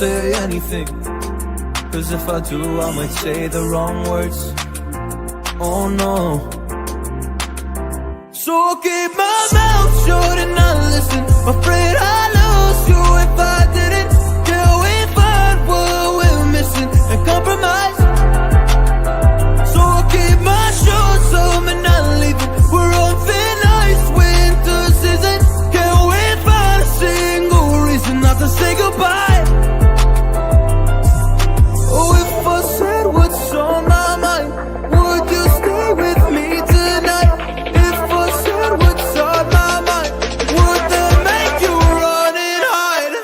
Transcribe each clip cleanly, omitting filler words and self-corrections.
say anything, cause if I do I might say the wrong words. Oh no. So I'll keep my mouth shut and not listen. Afraid I lose you if I didn't. Till we find what we're missing and compromise. So I'll keep my shoes home and not leaving. We're on thin ice, winter season. Can't we find a single reason not to say goodbye? Oh, if I said what's on my mind, would you stay with me tonight? If I said what's on my mind, would that make you run and hide?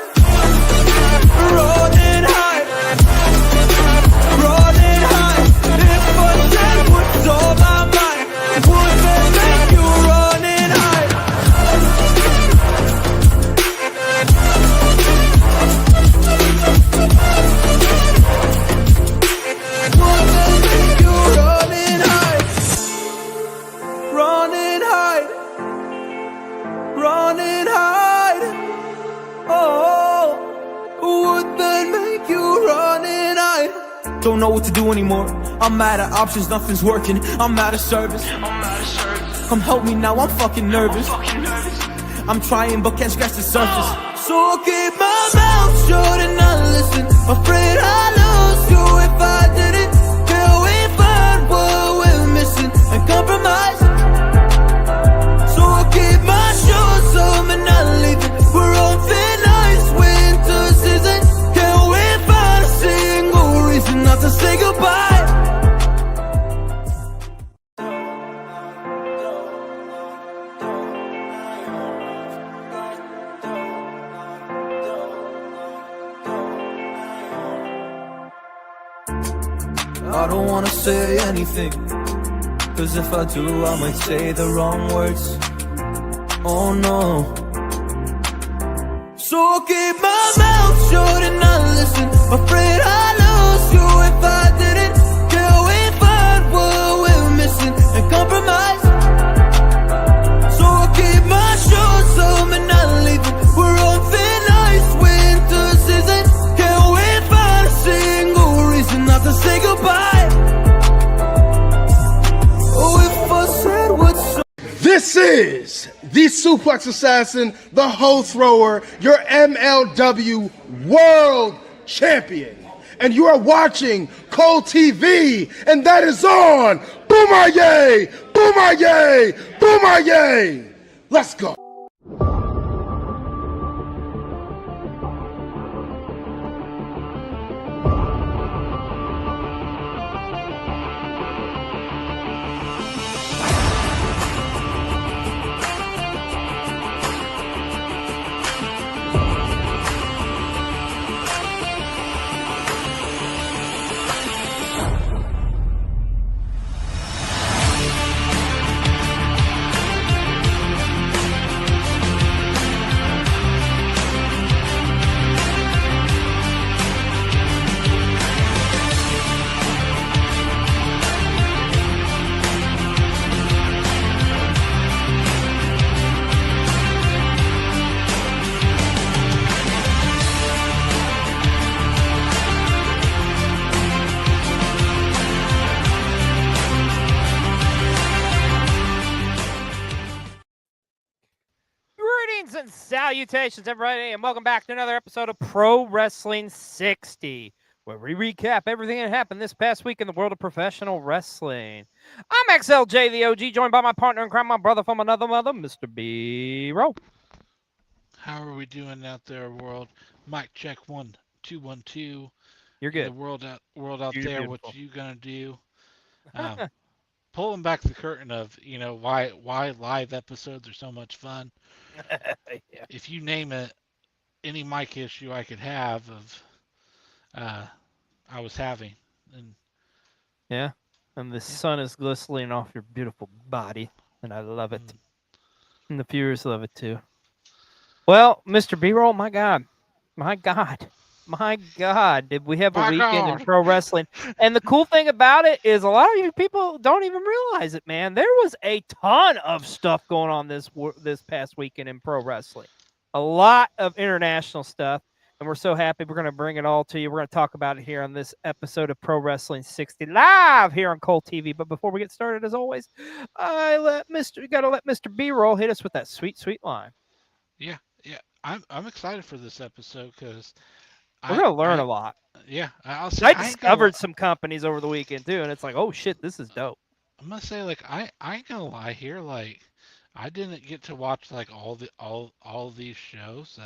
Run and hide. Run and hide. If I said what's on my mind, would that make you run and hide? Would that make you run and hide? Run and hide. Run and hide. Oh, would that make you run and hide? Don't know what to do anymore. I'm out of options, nothing's working. I'm out of service. Come help me now, I'm fucking nervous. I'm trying but can't scratch the surface. So I'll keep my mouth shut and not listen. Afraid I lose you if I didn't. Till we find what we're missing and compromise. So I'll keep my shoes home and not leaving. We're on thin ice, winter season. Can't we find a single reason not to say goodbye? I don't wanna say anything, cause if I do I might say the wrong words. Oh no. So I'll keep my mouth shut and not listen. Afraid I lose you if I didn't. Till we find what we're missing and compromise. So I'll keep my shoes home and not leaving. We're on thin ice, winter season. Can't we find a single reason not to say goodbye? Oh, if I said what's This is the Suplex Assassin, the Hoe Thrower, your MLW World Champion. And you are watching Cole TV, and that is on Boomerang! Boomerang! Boomerang! Let's go. Greetings and salutations, everybody, and welcome back to another episode of Pro Wrestling 60, where we recap everything that happened this past week in the world of professional wrestling. I'm Xlj the Og, joined by my partner in crime, my brother from another mother, Mr. B-Roll. How are we doing out there, world? Mic check 1 2 1 2. You're good. The world out You're there. beautiful. What you gonna do? Pulling back the curtain of why live episodes are so much fun. Yeah. If you name it, any mic issue I could have of I was having, and Yeah, and the sun is glistening off your beautiful body, and I love it. And the viewers love it too. Well, Mr. B-Roll, my God, did we have a weekend in pro wrestling? And the cool thing about it is a lot of you people don't even realize it, man. There was a ton of stuff going on this past weekend in pro wrestling. A lot of international stuff. and we're so happy. We're going to bring it all to you. We're going to talk about it here on this episode of Pro Wrestling 60 live here on Cole TV. But before we get started, as always, you got to let Mr. B-Roll hit us with that sweet, sweet line. Yeah, yeah. I'm excited for this episode because We're I going to learn I a lot. yeah I'll say I I ain't gonna discovered some companies over the weekend too, and it's like, oh shit, this is dope. I'm gonna say like I ain't gonna lie here like I didn't get to watch like all these shows.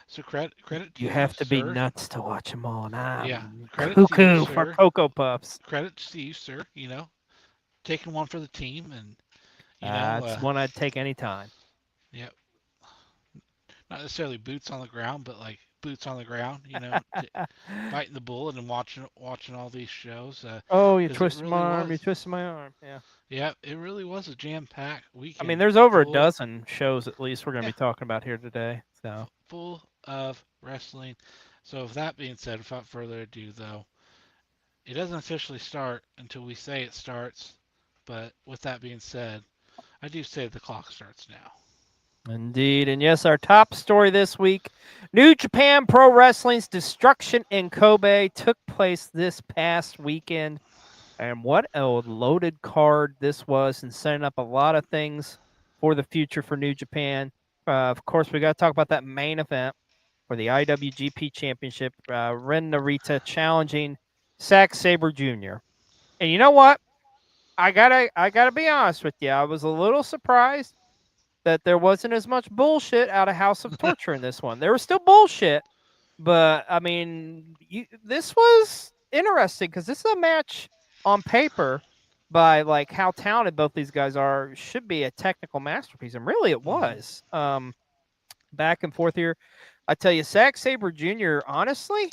So credit to You you, have to be sir. nuts to watch them all, and Yeah, I'm credit to you, cuckoo for sir. Cocoa Puffs. Credit to you, sir. Taking one for the team, and It's one I'd take any time. yeah, not necessarily boots on the ground, but like boots on the ground. Biting the bullet and watching all these shows. Oh, you Because it twisted my really arm. was. You twisted my arm. Yeah. Yeah, it really was a jam-packed I mean, weekend, there's over a full of dozen shows at least we're going to yeah, be talking about here today. So full of wrestling. So with that being said, without further ado, though, it doesn't officially start until we say it starts. But with that being said, I do say the clock starts now. indeed, and yes, our top story this week: New Japan Pro Wrestling's destruction in Kobe took place this past weekend. And what a loaded card this was, and setting up a lot of things for the future for New Japan. Of course, we got to talk about that main event for the IWGP Championship. Ren Narita challenging Zack Sabre Jr. And you know what? I gotta be honest with you. I was a little surprised that there wasn't as much bullshit out of House of Torture in this one. There was still bullshit, but I mean, this was interesting because this is a match on paper by like how talented both these guys are should be a technical masterpiece, and really it Hmm. was. Back and forth here. I tell you, Zack Sabre Jr. Honestly,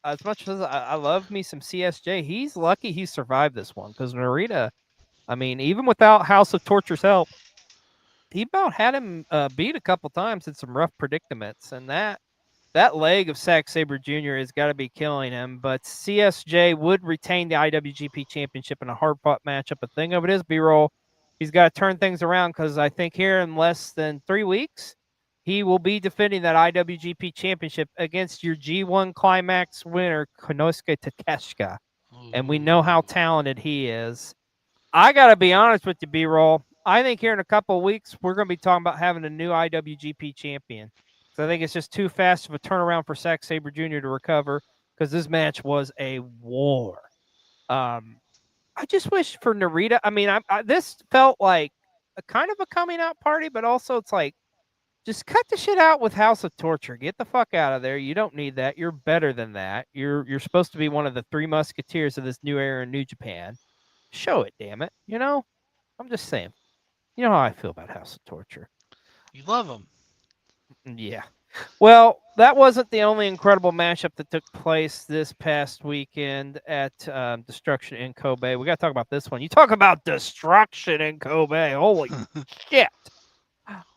as much as I love me some CSJ, he's lucky he survived this one because Narita. I mean, even without House of Torture's help, he about had him beat a couple times in some rough predicaments, and that leg of Zack Sabre Jr. has got to be killing him. But CSJ would retain the IWGP Championship in a hard fought matchup. The thing of it is, B-roll, he's got to turn things around because I think here in less than 3 weeks, he will be defending that IWGP Championship against your G1 Climax winner, Konosuke Takeshita. And we know how Ooh. talented he is. I got to be honest with you, B-roll. I think here in a couple of weeks, we're going to be talking about having a new IWGP champion. So I think it's just too fast of a turnaround for Zack Sabre Jr. to recover because this match was a war. I just wish for Narita. I mean, this felt like a kind of a coming out party, but also it's like just cut the shit out with House of Torture. Get the fuck out of there. You don't need that. You're better than that. You're supposed to be one of the three musketeers of this new era in New Japan. Show it, damn it. I'm just saying. You know how I feel about House of Torture. You love him. Yeah. Well, that wasn't the only incredible matchup that took place this past weekend at Destruction in Kobe. We got to talk about this one. You talk about destruction in Kobe. Holy shit.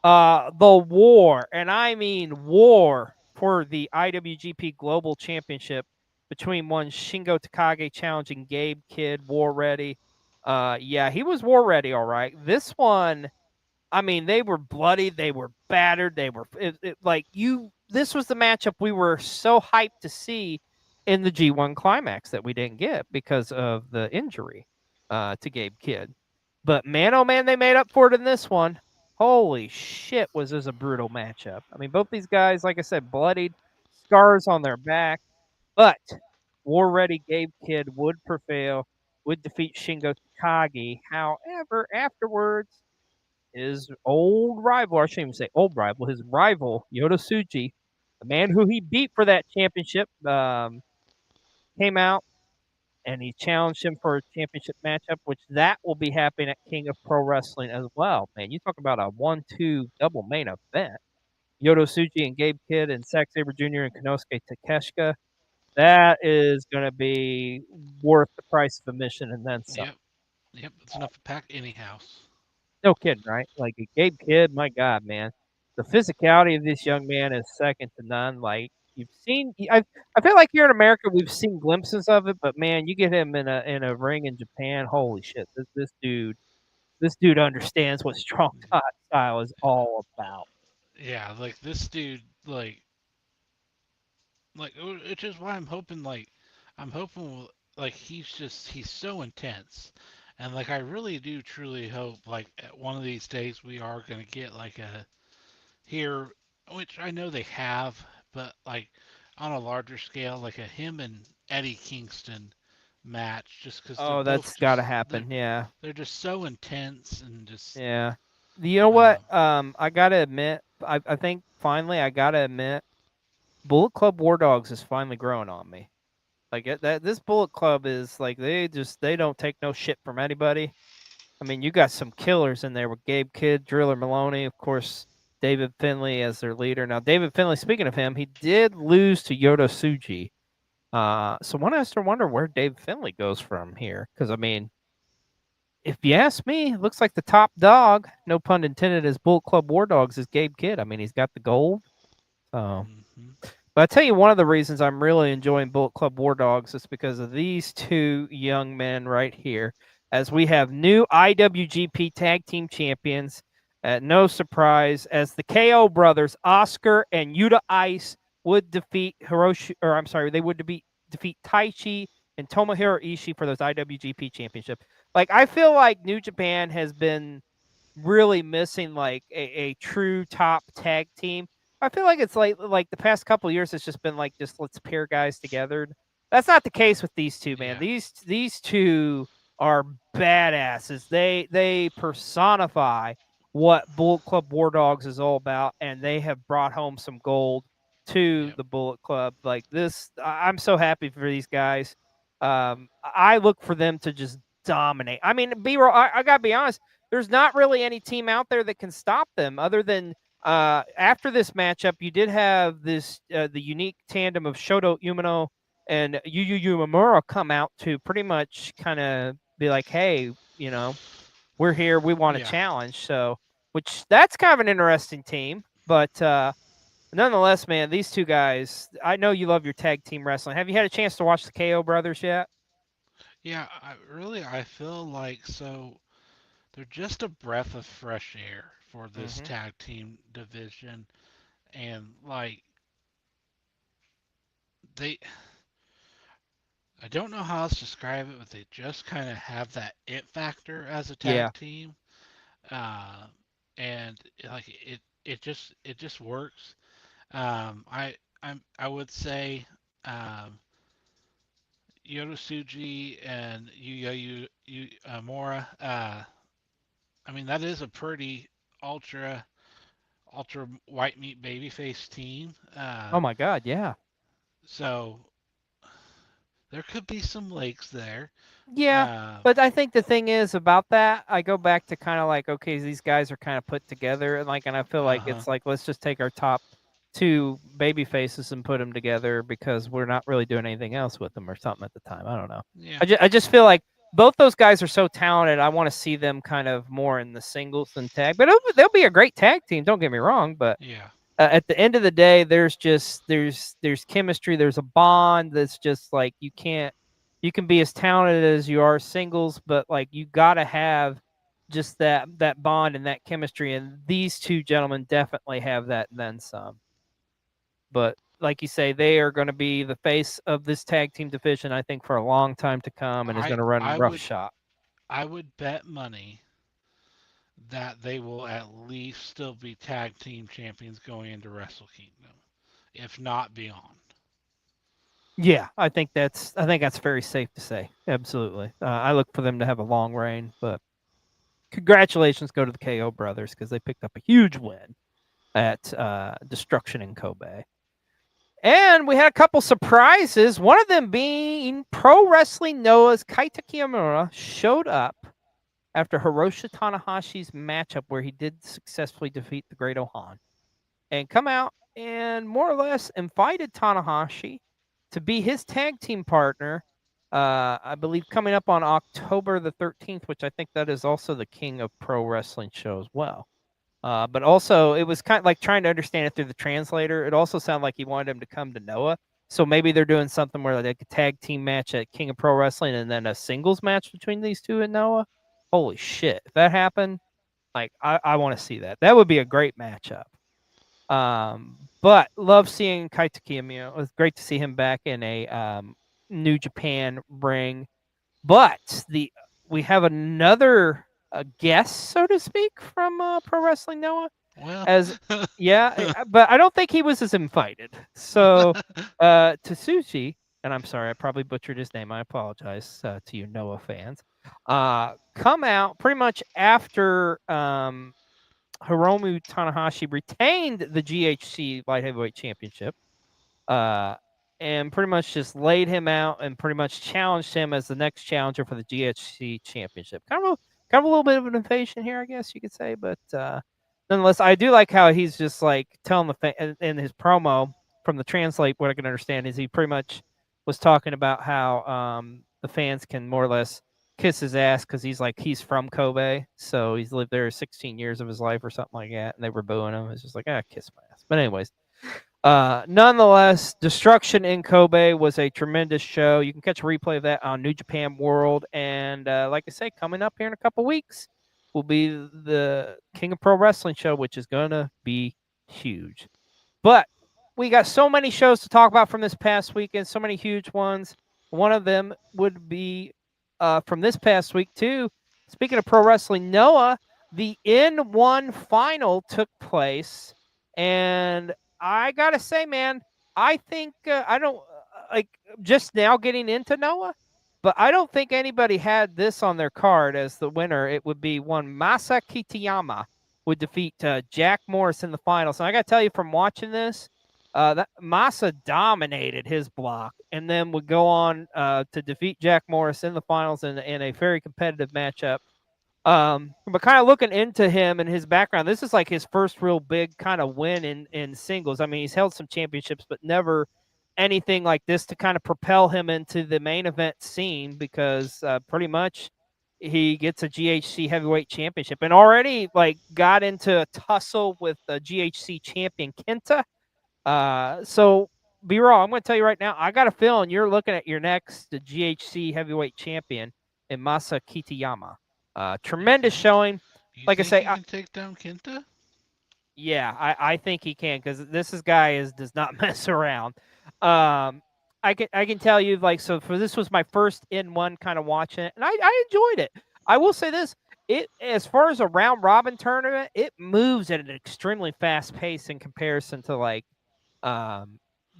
The war, and I mean war, for the IWGP Global Championship between one Shingo Takagi challenging Gabe Kidd, war ready. Yeah, he was war ready, all right. This one, I mean, they were bloody, they were battered, they were like you. This was the matchup we were so hyped to see in the G1 Climax that we didn't get because of the injury to Gabe Kidd. But man, oh man, they made up for it in this one. Holy shit, was this a brutal matchup? I mean, both these guys, like I said, bloodied, scars on their back, but war ready Gabe Kidd would prevail, would defeat Shingo Takagi. However, afterwards, his old rival, or I shouldn't even say old rival, his rival, Yoda Tsuji, the man who he beat for that championship, came out and he challenged him for a championship matchup, which that will be happening at King of Pro Wrestling as well. Man, you talk about a 1-2 double main event. Yoda Tsuji and Gabe Kidd and Zack Sabre Jr. and Konosuke Takeshita. That is going to be worth the price of admission and then some. Yep. Yep. It's enough to pack any house. No kidding, right? Like a Gabe Kidd, my God, man. The physicality of this young man is second to none. Like you've seen, I feel like here in America we've seen glimpses of it, but man, you get him in a ring in Japan. Holy shit, this dude understands what strong style is all about. Yeah, like this dude, like like, which is why I'm hoping, like, he's so intense. And, like, I really do truly hope, like, at one of these days we are going to get, like, a here, which I know they have, but, like, on a larger scale, like a him and Eddie Kingston match, just because they're Oh, both that's got to just, happen. Yeah. they're just so intense and just, Yeah. You know um, what? I gotta admit, I think finally I gotta admit, Bullet Club War Dogs is finally growing on me. Like that, this Bullet Club is like they don't take no shit from anybody. I mean, you got some killers in there with Gabe Kidd, Driller Maloney, of course, David Finley as their leader. Now, David Finley, speaking of him, he did lose to Yoda Suji. So one has to wonder where Dave Finley goes from here, because I mean, if you ask me, it looks like the top dog, no pun intended, as Bullet Club War Dogs is Gabe Kidd. I mean, he's got the gold. So, mhm. but I tell you, one of the reasons I'm really enjoying Bullet Club War Dogs is because of these two young men right here, as we have new IWGP Tag Team Champions. No surprise, as the KO brothers, Oscar and Yuta Ice, would defeat Hiroshi, or I'm sorry, they would defeat Taichi and Tomohiro Ishii for those IWGP Championship. Like, I feel like New Japan has been really missing like a true top tag team. I feel like it's like the past couple of years, it's just been like just let's pair guys together. That's not the case with these two, man. Yeah, These two are badasses. They personify what Bullet Club War Dogs is all about, and they have brought home some gold to yep, the Bullet Club. Like this, I'm so happy for these guys. I look for them to just dominate. I mean, I gotta be honest. There's not really any team out there that can stop them other than after this matchup, you did have this the unique tandem of Shoto Umino and Yu Yu Uemura come out to pretty much kind of be like, hey, we're here, we want a yeah, challenge. So, which that's kind of an interesting team, but nonetheless, man, these two guys. I know you love your tag team wrestling. Have you had a chance to watch the KO brothers yet? yeah. I feel like they're just a breath of fresh air for this Mm-hmm. tag team division, and like they, I don't know how else to describe it, but they just kind of have that it factor as a Yeah. tag team, uh, and like it just works. I would say um, Yodosuji and Mora. I mean that is a pretty ultra ultra white meat babyface team. Oh my God. Yeah. So there could be some lakes there. Yeah, Uh but I think the thing is about that, I go back to kind of like, okay, these guys are kind of put together, and I feel like huh. it's like let's just take our top two baby faces and put them together because we're not really doing anything else with them or something at the time. I don't know. Yeah. I just feel like both those guys are so talented. I want to see them kind of more in the singles than tag, but they'll be a great tag team. Don't get me wrong, but Yeah. at the end of the day, there's chemistry, there's a bond that's just like you can be as talented as you are singles, but like you gotta have just that bond and that chemistry, and these two gentlemen definitely have that and then some. But like you say, they are going to be the face of this tag team division, I think, for a long time to come, and is I going to run I would roughshod. I would bet money that they will at least still be tag team champions going into Wrestle Kingdom, if not beyond. Yeah, I think that's very safe to say. Absolutely, I look for them to have a long reign, but congratulations go to the KO brothers because they picked up a huge win at Destruction in Kobe. And we had a couple surprises. One of them being Pro Wrestling Noah's Kaita Kiyomura showed up after Hiroshi Tanahashi's matchup where he did successfully defeat the Great Ohan and come out and more or less invited Tanahashi to be his tag team partner. I believe coming up on October the 13th, which I think that is also the King of Pro Wrestling show as well. But also, it was kind of like trying to understand it through the translator. It also sounded like he wanted him to come to Noah. So maybe they're doing something where like a tag team match at King of Pro Wrestling and then a singles match between these two and Noah. Holy shit. If that happened, like I want to see that. That would be a great matchup. But love seeing Kaito Kiyomiya. It was great to see him back in a New Japan ring. But we have another guest, so to speak, from Pro Wrestling Noah. Well, As but I don't think he was as invited. So Tsuchi, and I'm sorry, I probably butchered his name. I apologize to you Noah fans. Come out pretty much after Hiromu Tanahashi retained the GHC Light Heavyweight Championship, uh, and pretty much just laid him out and pretty much challenged him as the next challenger for the GHC Championship. Kind of a little bit of an invasion here, I guess you could say, but nonetheless, I do like how he's just like telling in his promo from the translate. What I can understand is he pretty much was talking about how the fans can more or less kiss his ass because he's from Kobe, so he's lived there 16 years of his life or something like that, and they were booing him. It's just like kiss my ass. But anyways, nonetheless, Destruction in Kobe was a tremendous show. You can catch a replay of that on New Japan World, and like I say, coming up here in a couple weeks will be the King of Pro Wrestling show, which is gonna be huge. But we got so many shows to talk about from this past weekend, so many huge ones. One of them would be from this past week, too. Speaking of pro wrestling, Noah, the N1 final took place. And I got to say, man, I think I don't like just now getting into Noah, but I don't think anybody had this on their card as the winner. It would be one Masa Kitayama would defeat Jack Morris in the finals. And I got to tell you, from watching this, that Masa dominated his block and then would go on to defeat Jack Morris in the finals in a very competitive matchup. But kind of looking into him and his background, this is like his first real big kind of win in singles. I mean, he's held some championships, but never anything like this to kind of propel him into the main event scene because pretty much he gets a GHC heavyweight championship and already like got into a tussle with the GHC champion Kenta. So be wrong. I'm going to tell you right now, I got a feeling you're looking at your next GHC heavyweight champion in Masa Kitayama. Tremendous showing. You Like I think say, he can take down Kenta? yeah, I think he can because guy does not mess around. I can tell you like so for this was my first N1 kind of watching it, and I enjoyed it. I will say this: it as far as a round robin tournament, it moves at an extremely fast pace in comparison to like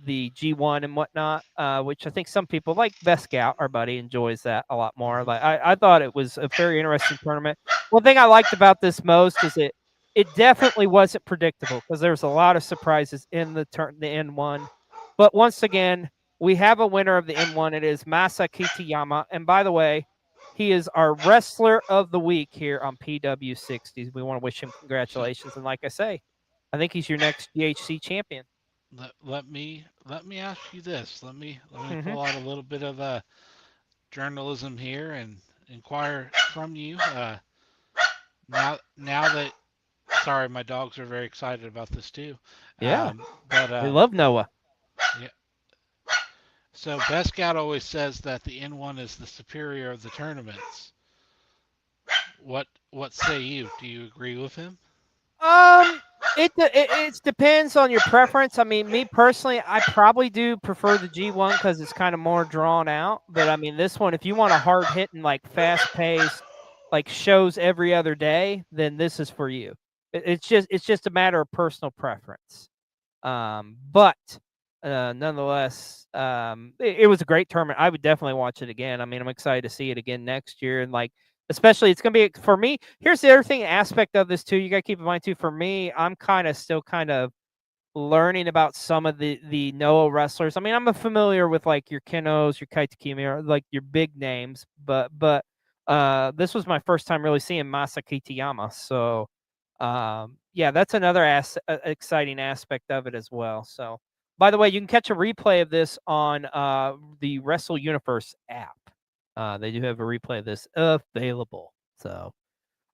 the G1 and whatnot, which I think some people like Best Scout, our buddy, enjoys that a lot more. Like I thought it was a very interesting tournament. One thing I liked about this most is it definitely wasn't predictable because there was a lot of surprises in the N1. But once again, we have a winner of the N1. It is Masa Kitayama. And by the way, he is our wrestler of the week here on PW60s. We want to wish him congratulations. And like I say, I think he's your next GHC champion. Let me ask you this. Let me pull out a little bit of journalism here and inquire from you. Now that sorry, my dogs are very excited about this too. Yeah, but we love Noah. Yeah. So Best Scout always says that the N1 is the superior of the tournaments. What say you? Do you agree with him? It depends on your preference. I mean, me personally, I probably do prefer the G1 because it's kind of more drawn out. But I mean, this one, if you want a hard hitting, like fast paced, like shows every other day, then this is for you. It's just a matter of personal preference. But nonetheless, it was a great tournament. I would definitely watch it again. I mean, I'm excited to see it again next year, and like. Especially, it's going to be for me. Here's the other thing aspect of this too. You got to keep in mind too. For me, I'm still kind of learning about some of the Noah wrestlers. I mean, I'm familiar with like your Kenos, your Kaito Kiyomiya, like your big names. But this was my first time really seeing Masa Kitayama. So yeah, that's another exciting aspect of it as well. So by the way, you can catch a replay of this on the Wrestle Universe app. They do have a replay of this available. So,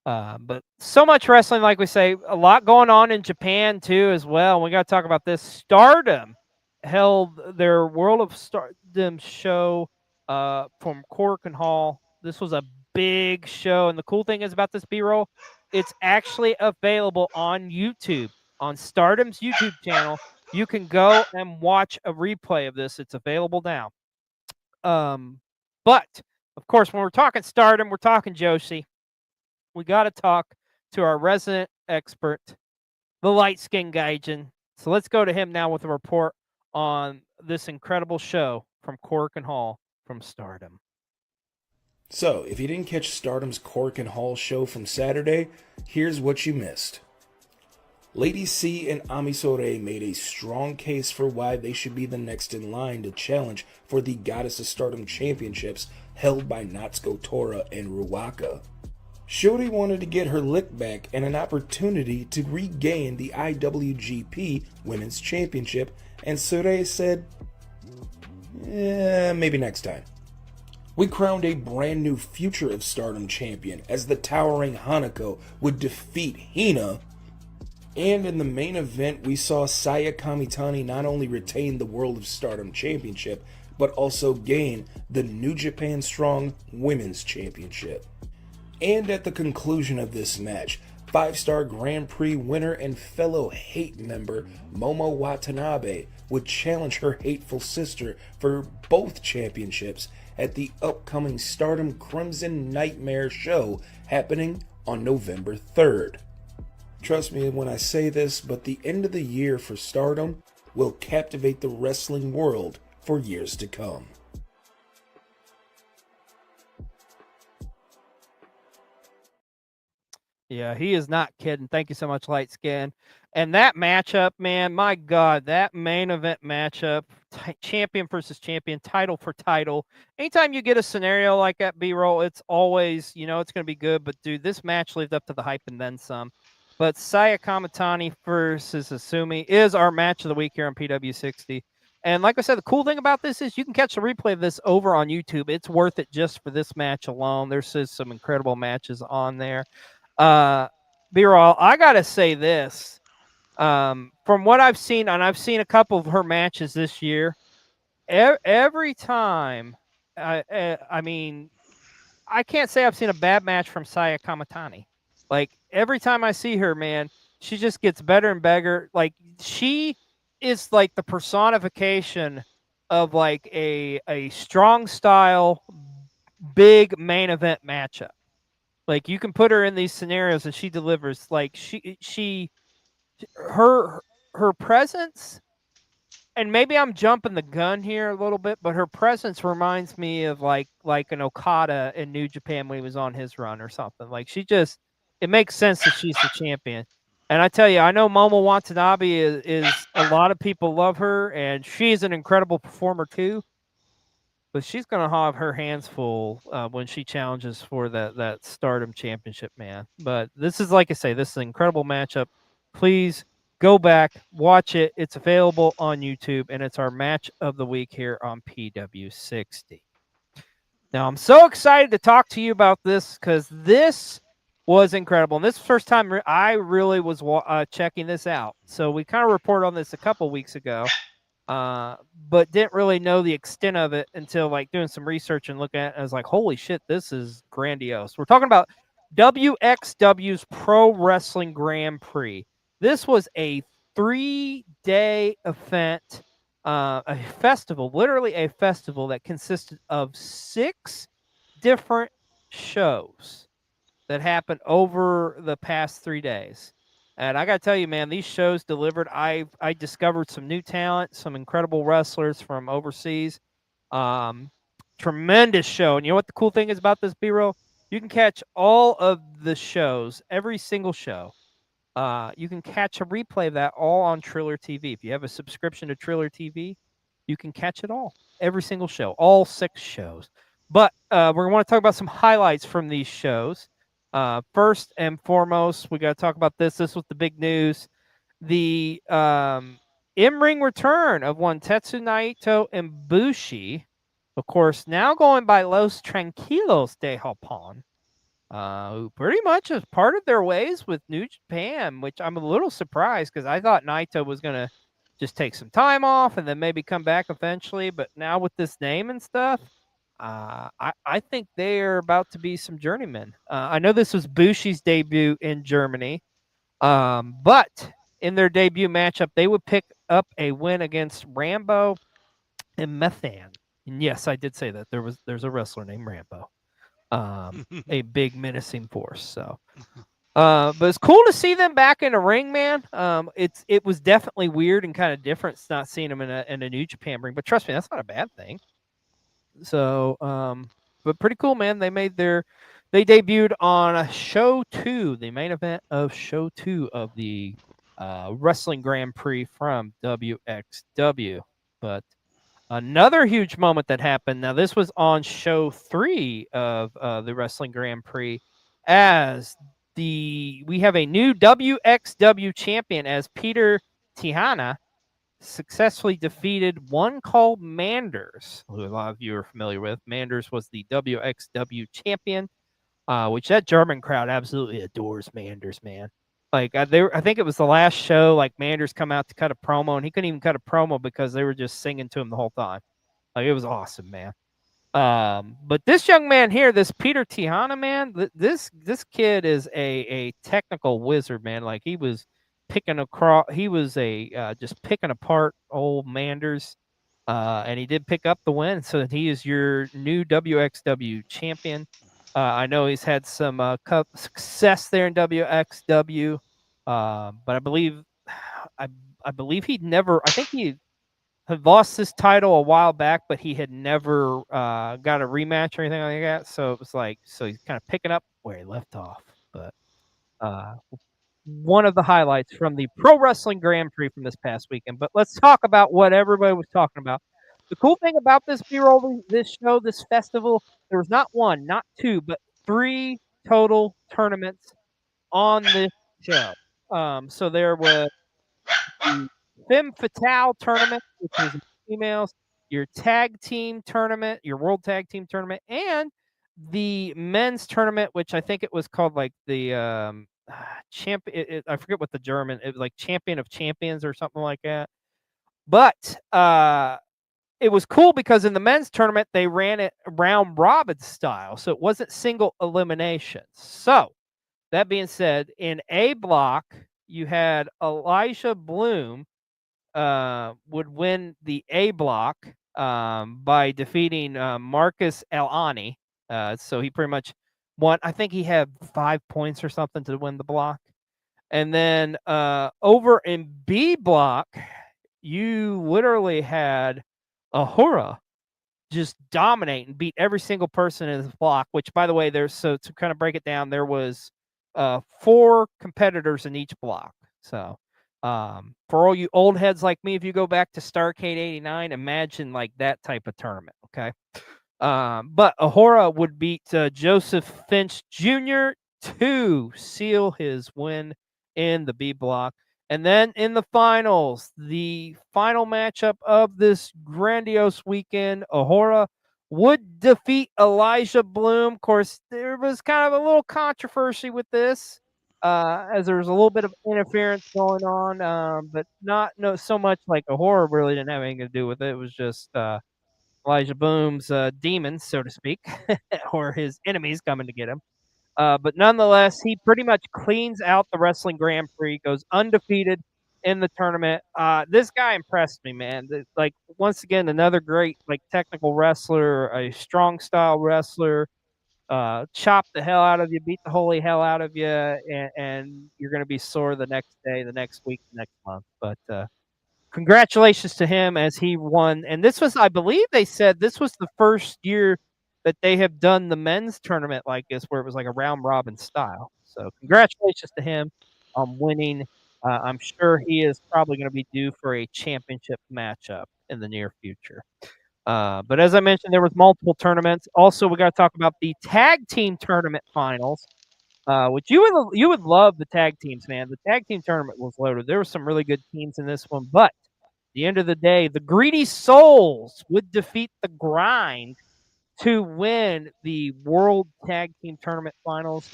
but so much wrestling, like we say, a lot going on in Japan too, as well. We got to talk about this. Stardom held their World of Stardom show from Cork and Hall. This was a big show, and the cool thing is about this B-roll, it's actually available on YouTube. on Stardom's YouTube channel. You can go and watch a replay of this. It's available now. But of course, when we're talking Stardom, we're talking Joshi. We got to talk to our resident expert, the light skin Gaijin. So let's go to him now with a report on this incredible show from Cork and Hall from Stardom. So, if you didn't catch Stardom's Cork and Hall show from Saturday, here's what you missed. Lady C and Amisore made a strong case for why they should be the next in line to challenge for the Goddess of Stardom championships held by Natsuko Tora and Ruaka. Shuri wanted to get her lick back and an opportunity to regain the IWGP Women's Championship, and Sure said, maybe next time. We crowned a brand new Future of Stardom champion as the towering Hanako would defeat Hina. And in the main event, we saw Saya Kamitani not only retain the World of Stardom Championship, but also gain the New Japan Strong Women's Championship. And at the conclusion of this match, 5-star Grand Prix winner and fellow Hate member Momo Watanabe would challenge her hateful sister for both championships at the upcoming Stardom Crimson Nightmare show happening on November 3rd. Trust me when I say this, but the end of the year for Stardom will captivate the wrestling world for years to come. Yeah, he is not kidding. Thank you so much, Light Skin. And that matchup, man, my God, that main event matchup, champion versus champion, title for title. Anytime you get a scenario like that, B-roll, it's always, it's going to be good. But, dude, this match lived up to the hype and then some. But Saya Kamitani versus Asumi is our match of the week here on PW60. And like I said, the cool thing about this is you can catch the replay of this over on YouTube. It's worth it just for this match alone. There's just some incredible matches on there. B-roll, I got to say this. From what I've seen, and I've seen a couple of her matches this year, every time, I mean, I can't say I've seen a bad match from Saya Kamitani. Like, every time I see her, man, she just gets better and better. Like, she is like the personification of like a strong style, big main event matchup. Like, you can put her in these scenarios and she delivers. Like, her presence, and maybe I'm jumping the gun here a little bit, but her presence reminds me of like an Okada in New Japan when he was on his run or something. Like, it makes sense that she's the champion. And I tell you, I know Momo Watanabe is a lot of people love her, and she's an incredible performer too. But she's going to have her hands full when she challenges for that Stardom Championship, man. But this is, like I say, this is an incredible matchup. Please go back, watch it. It's available on YouTube, and it's our match of the week here on PW60. Now, I'm so excited to talk to you about this because this was incredible. And this is the first time I really was checking this out. So we kind of reported on this a couple weeks ago, but didn't really know the extent of it until like doing some research and looking at it. And I was like, holy shit, this is grandiose. We're talking about WXW's Pro Wrestling Grand Prix. This was a 3-day event, a festival, literally a festival that consisted of 6 different shows that happened over the past 3 days. And I got to tell you, man, these shows delivered. I discovered some new talent, some incredible wrestlers from overseas. Tremendous show. And you know what the cool thing is about this, B-roll? You can catch all of the shows, every single show. You can catch a replay of that all on Triller TV. If you have a subscription to Triller TV, you can catch it all, every single show, all 6 shows. But we're going to want to talk about some highlights from these shows. First and foremost, we got to talk about this. This was the big news. The in-ring return of one Tetsu Naito and Bushi, of course, now going by Los Tranquilos de Japón, who pretty much has parted their ways with New Japan, which I'm a little surprised because I thought Naito was going to just take some time off and then maybe come back eventually. But now with this name and stuff, I think they're about to be some journeymen. I know this was Bushi's debut in Germany, but in their debut matchup, they would pick up a win against Rambo and Methan. And yes, I did say that there's a wrestler named Rambo, a big menacing force. So, but it's cool to see them back in the ring, man. It was definitely weird and kind of different not seeing them in a New Japan ring, but trust me, that's not a bad thing. So, but pretty cool, man. They debuted on show 2, the main event of show 2 of the Wrestling Grand Prix from WXW. But another huge moment that happened. Now, this was on show 3 of the Wrestling Grand Prix, as we have a new WXW champion, as Peter Tihana successfully defeated one called Manders, who a lot of you are familiar with. Manders was the WXW champion, which that German crowd absolutely adores Manders, man. Like I think it was the last show, like Manders come out to cut a promo, and he couldn't even cut a promo because they were just singing to him the whole time. Like, it was awesome, man. But this young man here, this Peter Tihana, man, this kid is a technical wizard, man. Like, he was just picking apart old Manders, and he did pick up the win. So that he is your new WXW champion. I know he's had some success there in WXW, but I believe I think he had lost this title a while back, but he had never got a rematch or anything like that. So it was like, so he's kind of picking up where he left off. But one of the highlights from the Pro Wrestling Grand Prix from this past weekend. But let's talk about what everybody was talking about. The cool thing about this B-roll, this show, this festival, there was not one, not two, but 3 total tournaments on this show. So there was the Femme Fatale tournament, which was females, your tag team tournament, your world tag team tournament, and the men's tournament, which I think it was called like the I forget what the German, it was like Champion of Champions or something like that. But it was cool because in the men's tournament they ran it round robin style, so it wasn't single elimination. So that being said, in A block you had Elijah Bloom would win the A block by defeating Marcus Elani. So he pretty much won. I think he had 5 points or something to win the block. And then over in B block, you literally had Ahura just dominate and beat every single person in this block, which, by the way, so to kind of break it down, there was 4 competitors in each block. So for all you old heads like me, if you go back to Starrcade 89, imagine like that type of tournament, okay? But Ahura would beat Joseph Finch Jr. to seal his win in the B block. And then in the finals, the final matchup of this grandiose weekend, Ahura would defeat Elijah Bloom. Of course, there was kind of a little controversy with this, as there was a little bit of interference going on, but not so much like Ahura really didn't have anything to do with it. It was just Elijah Bloom's demons, so to speak, or his enemies coming to get him. But nonetheless, he pretty much cleans out the Wrestling Grand Prix, goes undefeated in the tournament. This guy impressed me, man. Like, once again, another great like technical wrestler, a strong style wrestler. Chop the hell out of you, beat the holy hell out of you, and you're going to be sore the next day, the next week, the next month. But congratulations to him as he won. And this was, I believe they said this was the first year that they have done the men's tournament like this, where it was like a round robin style. So congratulations to him on winning. I'm sure he is probably going to be due for a championship matchup in the near future. But as I mentioned, there was multiple tournaments. Also, we got to talk about the tag team tournament finals, which you would love the tag teams, man. The tag team tournament was loaded. There were some really good teams in this one, but at the end of the day, the Greedy Souls would defeat the Grind to win the World Tag Team Tournament Finals.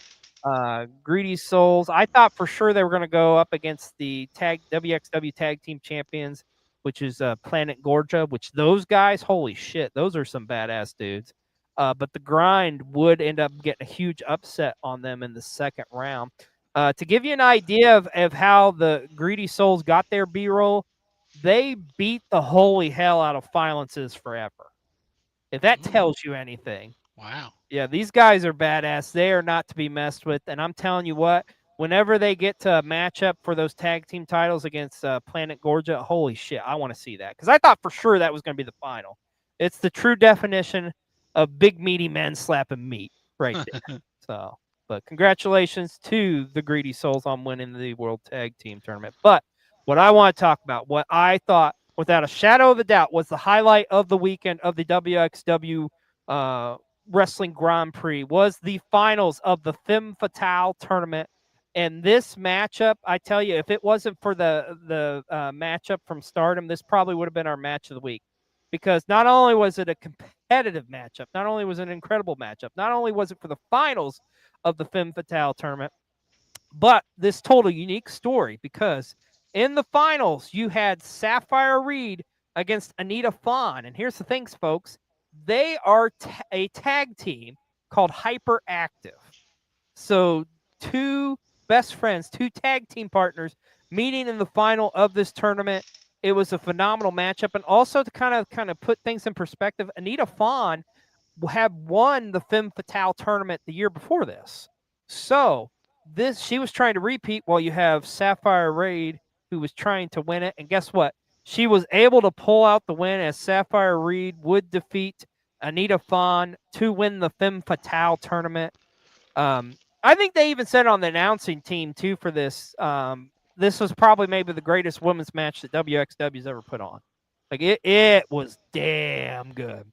Greedy Souls, I thought for sure they were going to go up against the WXW Tag Team Champions, which is Planet Gorgia, which those guys, holy shit, those are some badass dudes. But the Grind would end up getting a huge upset on them in the second round. To give you an idea of how the Greedy Souls got their B-roll, they beat the holy hell out of Silences Forever. If that tells you anything. Wow. Yeah, these guys are badass. They are not to be messed with. And I'm telling you what, whenever they get to a matchup for those tag team titles against Planet Gorgia, holy shit, I want to see that. Because I thought for sure that was going to be the final. It's the true definition of big meaty men slapping meat right there. So, but congratulations to the Greedy Souls on winning the World Tag Team Tournament. But what I want to talk about, what I thought, without a shadow of a doubt, was the highlight of the weekend of the WXW Wrestling Grand Prix, was the finals of the Femme Fatale tournament. And this matchup, I tell you, if it wasn't for the matchup from Stardom, this probably would have been our match of the week. Because not only was it a competitive matchup, not only was it an incredible matchup, not only was it for the finals of the Femme Fatale tournament, but this told a unique story because in the finals, you had Sapphire Reed against Anita Fawn. And here's the things, folks. They are a tag team called Hyperactive. So two best friends, two tag team partners meeting in the final of this tournament. It was a phenomenal matchup. And also to kind of put things in perspective, Anita Fawn had won the Femme Fatale tournament the year before this. So she was trying to repeat while you have Sapphire Reed, who was trying to win it. And guess what? She was able to pull out the win as Sapphire Reed would defeat Anita Fawn to win the Femme Fatale tournament. I think they even said on the announcing team too for this. This was probably maybe the greatest women's match that WXW's ever put on. Like it was damn good.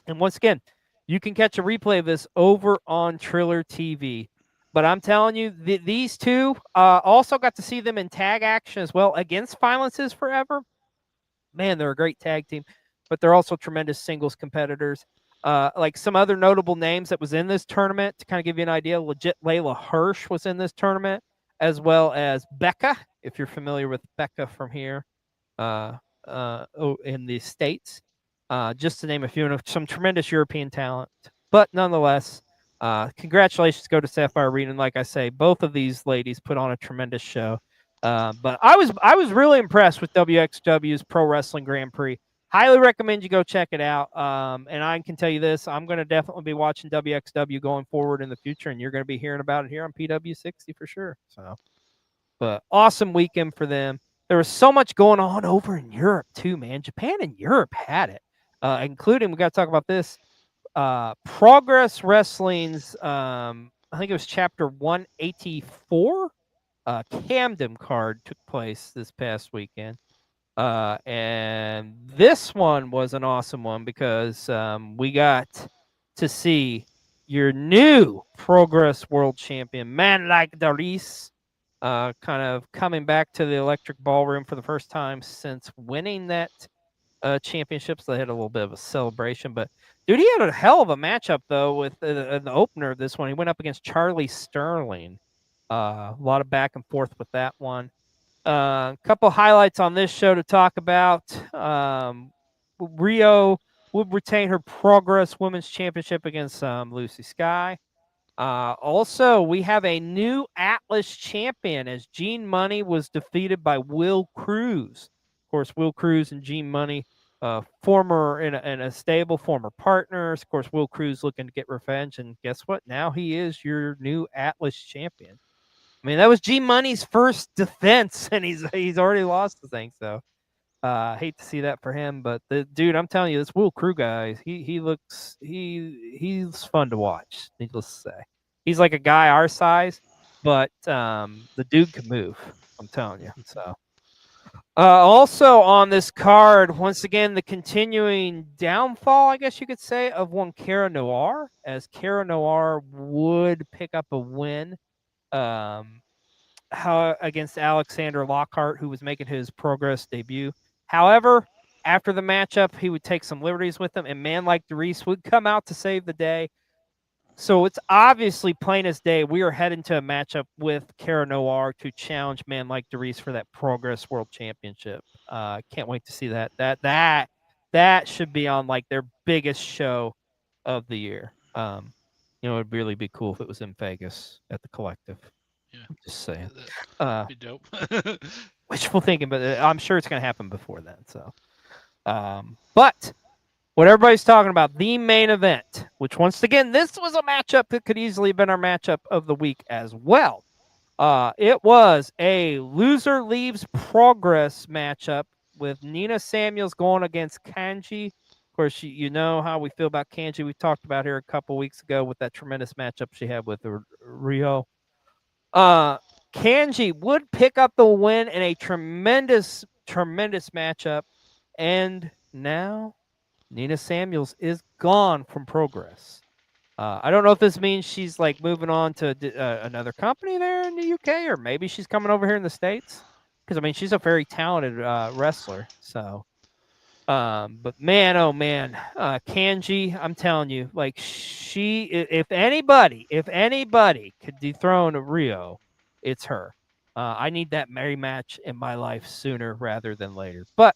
And once again, you can catch a replay of this over on Triller TV. But I'm telling you, these two also got to see them in tag action as well against Silences Forever. Man, they're a great tag team, but they're also tremendous singles competitors. Like some other notable names that was in this tournament, to kind of give you an idea, legit Layla Hirsch was in this tournament, as well as Becca, if you're familiar with Becca from here in the States. Just to name a few, and some tremendous European talent. But nonetheless, congratulations go to Sapphire Reed. And like I say, both of these ladies put on a tremendous show. But I was really impressed with WXW's Pro Wrestling Grand Prix. Highly recommend you go check it out. And I can tell you this, I'm going to definitely be watching WXW going forward in the future, and you're going to be hearing about it here on PW60 for sure. So, but awesome weekend for them. There was so much going on over in Europe too, man. Japan and Europe had it, including, we got to talk about this, Progress Wrestling's, I think it was chapter 184, Camden card took place this past weekend. And this one was an awesome one because we got to see your new Progress World Champion, Man Like Doris, kind of coming back to the Electric Ballroom for the first time since winning that championship. So they had a little bit of a celebration. But, dude, he had a hell of a matchup, though, with the opener of this one. He went up against Charlie Sterling. A lot of back and forth with that one. A couple highlights on this show to talk about. Rio would retain her Progress Women's Championship against Lucy Sky. Also, we have a new Atlas champion as Gene Money was defeated by Will Cruz. Of course, Will Cruz and Gene Money, former in a stable, former partners. Of course, Will Cruz looking to get revenge, and guess what? Now he is your new Atlas champion. I mean, that was G Money's first defense, and he's already lost the thing. So, hate to see that for him. But the dude, I'm telling you, this Will Crew guy, he's fun to watch. Needless to say, he's like a guy our size, but the dude can move. I'm telling you. So, also on this card, once again, the continuing downfall, I guess you could say, of one Cara Noir, as Cara Noir would pick up a win. Against Alexander Lockhart, who was making his Progress debut. However, after the matchup, he would take some liberties with him, and Man Like Doris would come out to save the day. So it's obviously plain as day. We are heading to a matchup with Cara Noir to challenge Man Like Doris for that Progress World Championship. Can't wait to see that. That should be on like their biggest show of the year. It'd really be cool if it was in Vegas at the Collective. Yeah. I'm just saying. That'd be dope. Wishful thinking, but I'm sure it's going to happen before then. So, but what everybody's talking about, the main event, which once again, this was a matchup that could easily have been our matchup of the week as well. It was a loser leaves progress matchup with Nina Samuels going against Kanji. Of course, you know how we feel about Kanji. We talked about her a couple weeks ago with that tremendous matchup she had with Rio. Kanji would pick up the win in a tremendous matchup. And now Nina Samuels is gone from Progress. I don't know if this means she's like moving on to another company there in the UK, or maybe she's coming over here in the States. Because I mean, she's a very talented wrestler. So, but man, oh man, Kanji, I'm telling you, like if anybody could dethrone Rio, it's her. I need that Mary match in my life sooner rather than later. But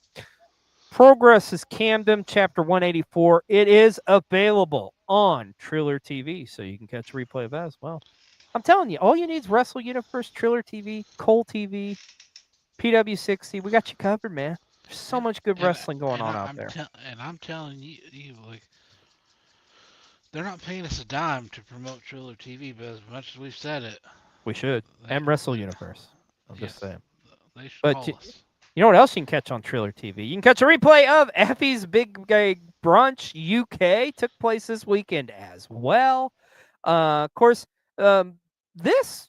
Progress is Camden, Chapter 184. It is available on Triller TV, so you can catch a replay of that as well. I'm telling you, all you need is Wrestle Universe, Triller TV, Cole TV, PW60. We got you covered, man. There's so much good wrestling going on out there. And I'm telling you, like, they're not paying us a dime to promote Triller TV, but as much as we've said it, We should. And Wrestle Universe. I'm just saying. They should But call us. you know what else you can catch on Triller TV? You can catch a replay of Effie's Big Gay Brunch UK. Took place this weekend as well. Of course, this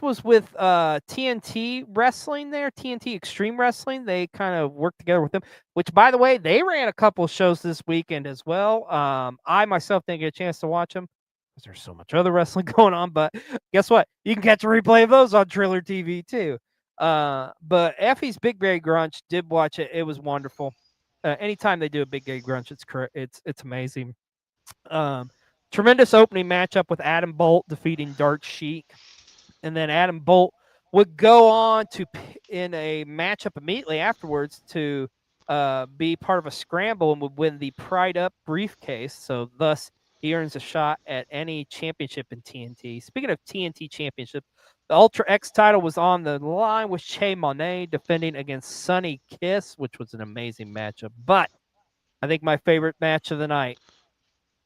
was with TNT Wrestling there, TNT Extreme Wrestling. They kind of worked together with them, which, by the way, they ran a couple shows this weekend as well. I myself didn't get a chance to watch them because there's so much other wrestling going on. But guess what? You can catch a replay of those on Triller TV too. But Effie's Big Gay Grunch, did watch it. It was wonderful. Anytime they do a Big Gay Grunch, it's amazing. Tremendous opening matchup with Adam Bolt defeating Dark Sheik. And then Adam Bolt would go on to, in a matchup immediately afterwards, to be part of a scramble and would win the Pride Up briefcase. So thus, he earns a shot at any championship in TNT. Speaking of TNT championship, the Ultra X title was on the line with Che Monet defending against Sonny Kiss, which was an amazing matchup. But I think my favorite match of the night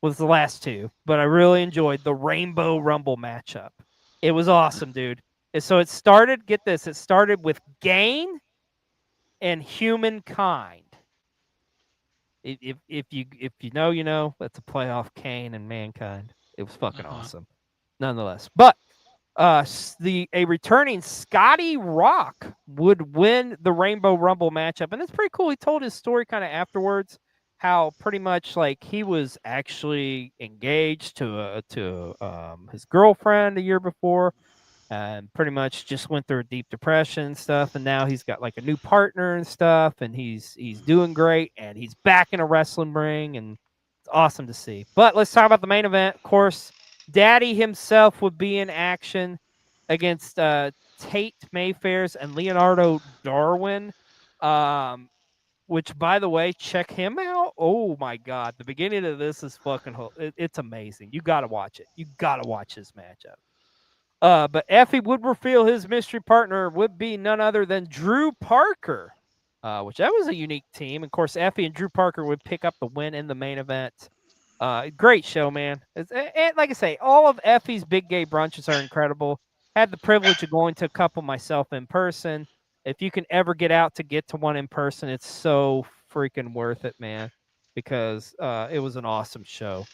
was the last two. But I really enjoyed the Rainbow Rumble matchup. It was awesome, dude. And so it started, get this, it started with Gain and Humankind. If you know, you know, that's a playoff Kane and Mankind. It was fucking awesome. Nonetheless. But a returning Scotty Rock would win the Rainbow Rumble matchup. And it's pretty cool. He told his story kind of afterwards, how pretty much like he was actually engaged to his girlfriend a year before, and pretty much just went through a deep depression and stuff. And now he's got like a new partner and stuff, and he's doing great, and he's back in a wrestling ring, and it's awesome to see. But let's talk about the main event. Of course, Daddy himself would be in action against Tate Mayfairs and Leonardo Darwin. Which, by the way, check him out. Oh, my God. The beginning of this is fucking... It's amazing. You got to watch it. You got to watch this matchup. But Effie would reveal his mystery partner would be none other than Drew Parker, which that was a unique team. Of course, Effie and Drew Parker would pick up the win in the main event. Great show, man. And like I say, all of Effie's Big Gay Brunches are incredible. Had the privilege of going to a couple myself in person. If you can ever get out to get to one in person, it's so freaking worth it, man, because it was an awesome show.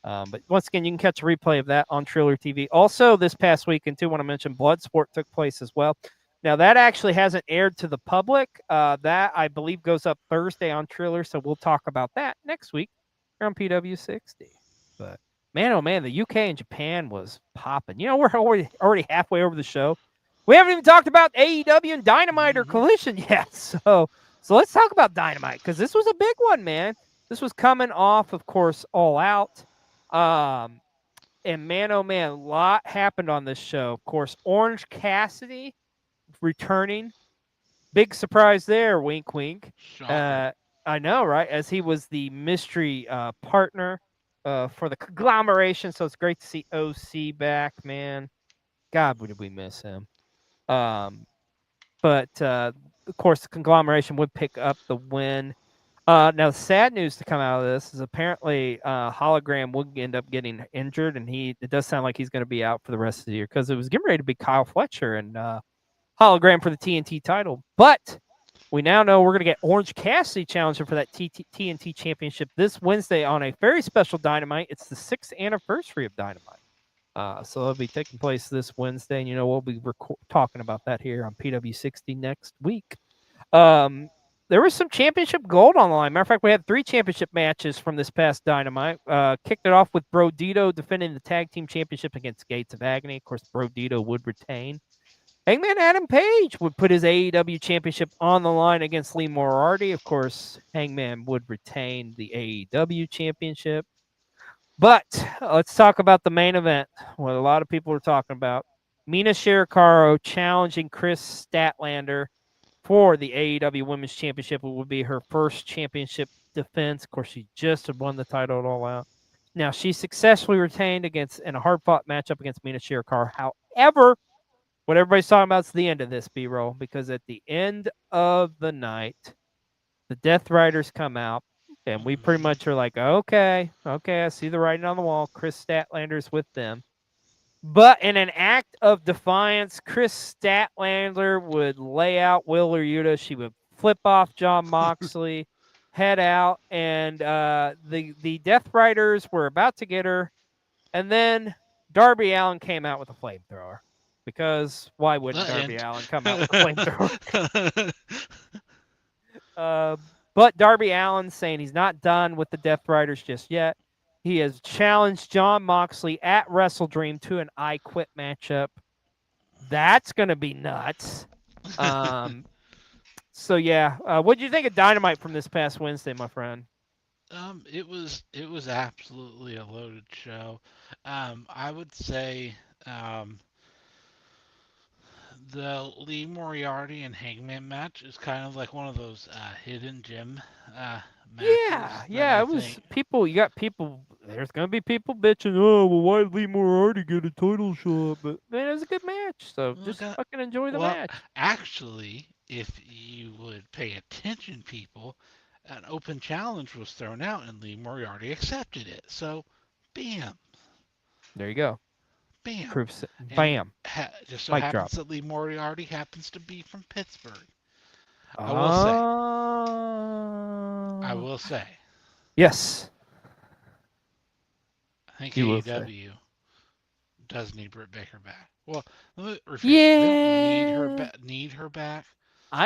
But once again, you can catch a replay of that on Triller TV. Also, this past weekend, too, want to mention Bloodsport took place as well. Now, that actually hasn't aired to the public. That, I believe, goes up Thursday on Triller, so we'll talk about that next week here on PW60. But, man, oh, man, the UK and Japan was popping. You know, we're already halfway over the show. We haven't even talked about AEW and Dynamite or Collision yet. So let's talk about Dynamite, because this was a big one, man. This was coming off, of course, All Out. And man, oh man, a lot happened on this show. Of course, Orange Cassidy returning. Big surprise there, wink, wink. I know, right? As he was the mystery partner for the conglomeration. So it's great to see OC back, man. God, did we miss him? But of course, the conglomeration would pick up the win. Now, sad news to come out of this is apparently Hologram would end up getting injured, and it does sound like he's going to be out for the rest of the year because it was getting ready to be Kyle Fletcher and Hologram for the TNT title. But we now know we're going to get Orange Cassidy challenging for that TNT championship this Wednesday on a very special Dynamite. It's the 6th anniversary of Dynamite. So it'll be taking place this Wednesday, and we'll be talking about that here on PW60 next week. There was some championship gold on the line. Matter of fact, we had 3 championship matches from this past Dynamite. Kicked it off with Brodito defending the tag team championship against Gates of Agony. Of course, Brodito would retain. Hangman Adam Page would put his AEW championship on the line against Lee Moriarty. Of course, Hangman would retain the AEW championship. But let's talk about the main event, what a lot of people are talking about. Mina Shirakawa challenging Chris Statlander for the AEW Women's Championship. It would be her first championship defense. Of course, she just had won the title at All Out. Now, she successfully retained in a hard-fought matchup against Mina Shirakawa. However, what everybody's talking about is the end of this, B-roll, because at the end of the night, the Death Riders come out, and we pretty much are like, okay, I see the writing on the wall. Chris Statlander's with them. But in an act of defiance, Chris Statlander would lay out Wheeler Yuta. She would flip off Jon Moxley, head out, and the Death Riders were about to get her. And then Darby Allin came out with a flamethrower. Because why wouldn't Darby Allin come out with a flamethrower? But Darby Allin's saying he's not done with the Death Riders just yet. He has challenged Jon Moxley at Wrestle Dream to an I Quit matchup. That's going to be nuts. So, yeah. What did you think of Dynamite from this past Wednesday, my friend? It was absolutely a loaded show. I would say the Lee Moriarty and Hangman match is kind of like one of those hidden gem matches. Yeah, it was people. You got people. There's gonna be people bitching. Oh, well, why did Lee Moriarty get a title shot? But man, it was a good match. So just fucking enjoy the match. Actually, if you would pay attention, people, an open challenge was thrown out, and Lee Moriarty accepted it. So, bam. There you go. Bam. Proofs it. Bam. Just so happens that Lee Moriarty happens to be from Pittsburgh. I will say. Yes. I think AEW does need Britt Baker back. Well, let me refuse. Yeah. We don't need her back.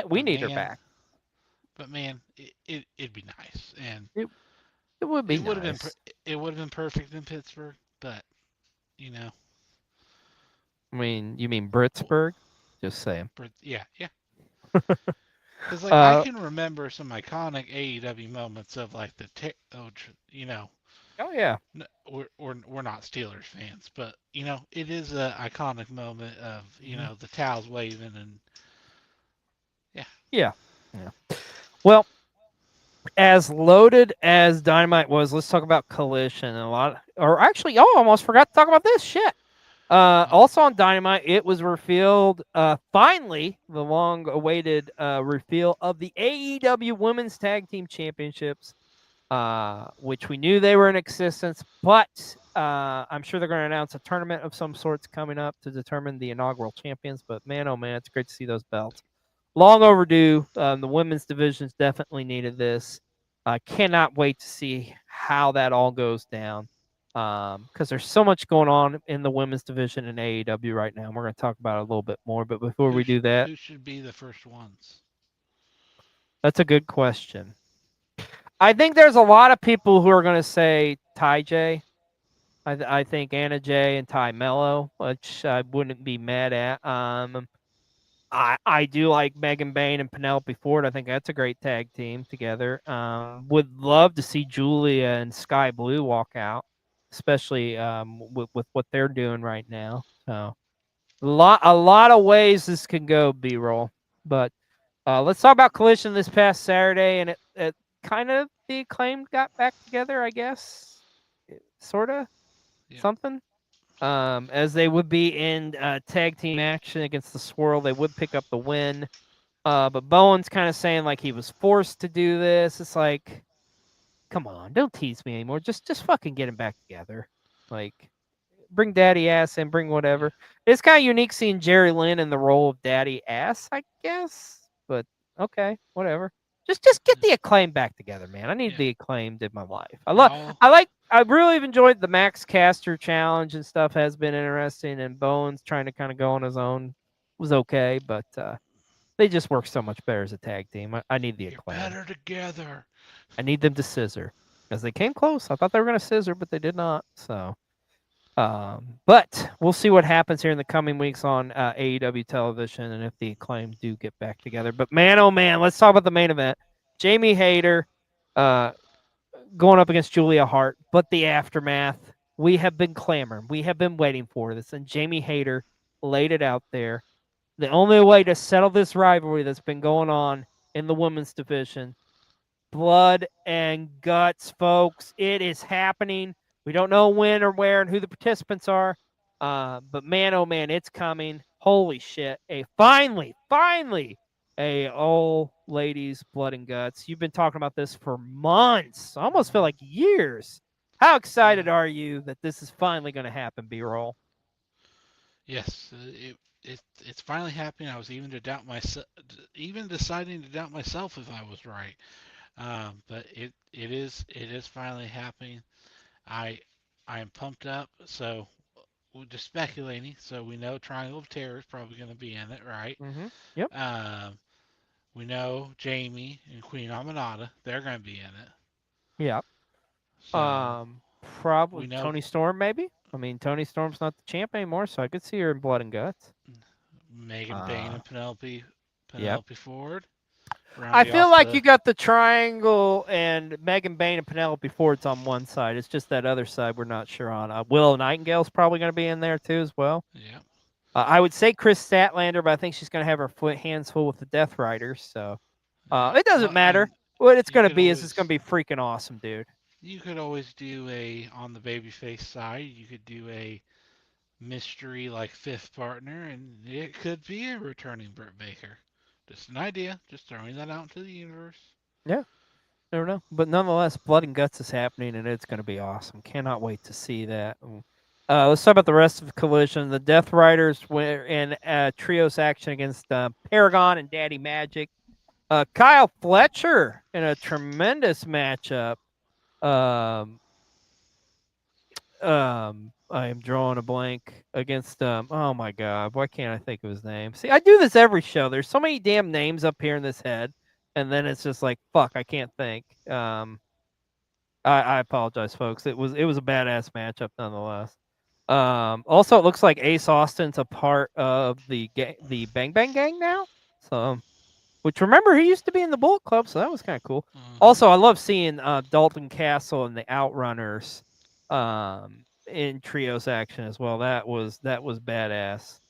We need her back. But man, it'd be nice, and it would be. It would have been perfect in Pittsburgh, but I mean, you mean Britsburg? Just saying. Yeah. Because I can remember some iconic AEW moments of like Oh yeah. We're not Steelers fans, but it is an iconic moment of the towels waving and yeah. Well, as loaded as Dynamite was, let's talk about Collision. I almost forgot to talk about this shit. Also on Dynamite, it was revealed, finally, the long-awaited reveal of the AEW Women's Tag Team Championships, which we knew they were in existence, but I'm sure they're going to announce a tournament of some sorts coming up to determine the inaugural champions. But man, oh man, it's great to see those belts. Long overdue. The women's divisions definitely needed this. I cannot wait to see how that all goes down. Because there's so much going on in the women's division in AEW right now. And we're going to talk about it a little bit more. But before we do that, who should be the first ones? That's a good question. I think there's a lot of people who are going to say Ty J. I think Anna J and Ty Mello, which I wouldn't be mad at. I do like Megan Bain and Penelope Ford. I think that's a great tag team together. Would love to see Julia and Sky Blue walk out, especially with what they're doing right now. So a lot of ways this can go, B-roll. But let's talk about Collision this past Saturday, and it kind of the Acclaimed got back together, I guess. Sort of. Yeah. Something. As they would be in tag team action against the Swirl, they would pick up the win. But Bowen's kind of saying like he was forced to do this. It's like, come on, don't tease me anymore. Just fucking get him back together. Like, bring Daddy Ass and bring whatever. It's kind of unique seeing Jerry Lynn in the role of Daddy Ass, I guess. But okay, whatever. Just get the Acclaim back together, man. I need Yeah. the Acclaimed in my life. All I really have enjoyed the Max Caster challenge and stuff. Has been interesting, and Bones trying to kind of go on his own was okay, but they just work so much better as a tag team. I need the you're Acclaim. better together. I need them to scissor, as they came close. I thought they were going to scissor, but they did not. So, but we'll see what happens here in the coming weeks on AEW television, and if the Acclaim do get back together. But man, oh man, let's talk about the main event. Jamie Hayter going up against Julia Hart, but the aftermath. We have been clamoring. We have been waiting for this, and Jamie Hayter laid it out there. The only way to settle this rivalry that's been going on in the women's division, blood and guts, folks. It is happening. We don't know when or where and who the participants are. But man, oh man, it's coming. Holy shit. Finally, a all ladies blood and guts. You've been talking about this for months. I almost feel like years. How excited are you that this is finally going to happen, B-roll? Yes, it's finally happening. I was even to doubt myself, even deciding to doubt myself if I was right. But it is finally happening. I I am pumped up. So we're just speculating. So we know Triangle of Terror is probably going to be in it, right? Mm-hmm. Yep. Um, we know Jamie and Queen Aminata, they're going to be in it. Yeah. So Probably we know Tony Storm, maybe. I mean, Tony Storm's not the champ anymore, so I could see her in blood and guts. Megan Payne Uh, and Penelope yep. Ford I rounding feel off like the you got the triangle and Megan Bain and Penelope Ford's on one side. It's just that other side we're not sure on. Willow Nightingale's probably going to be in there too as well. yeah. I would say Chris Statlander, but I think she's going to have her hands full with the Death Riders. So Yeah. it doesn't Well, matter. and What it's you going to could be is it's going always to be freaking awesome, dude. you could always do a on the babyface side. You could do a mystery like fifth partner, and it could be a returning Britt Baker. Just an idea. Just throwing that out into the universe. Yeah. Never know. But nonetheless, Blood and Guts is happening, and it's going to be awesome. Cannot wait to see that. Let's talk about the rest of Collision. The Death Riders were in trios action against Paragon and Daddy Magic. Kyle Fletcher in a tremendous matchup. Um, I am drawing a blank against. Oh my God, why can't I think of his name? See, I do this every show. There's so many damn names up here in this head, and then it's just like, fuck, I can't think. I apologize, folks. It was a badass matchup nonetheless. Also, it looks like Ace Austin's a part of the Bang Bang Gang now. So, which remember he used to be in the Bullet Club, so that was kind of cool. Mm-hmm. Also, I love seeing Dalton Castle and the Outrunners in trios action as well. That was badass.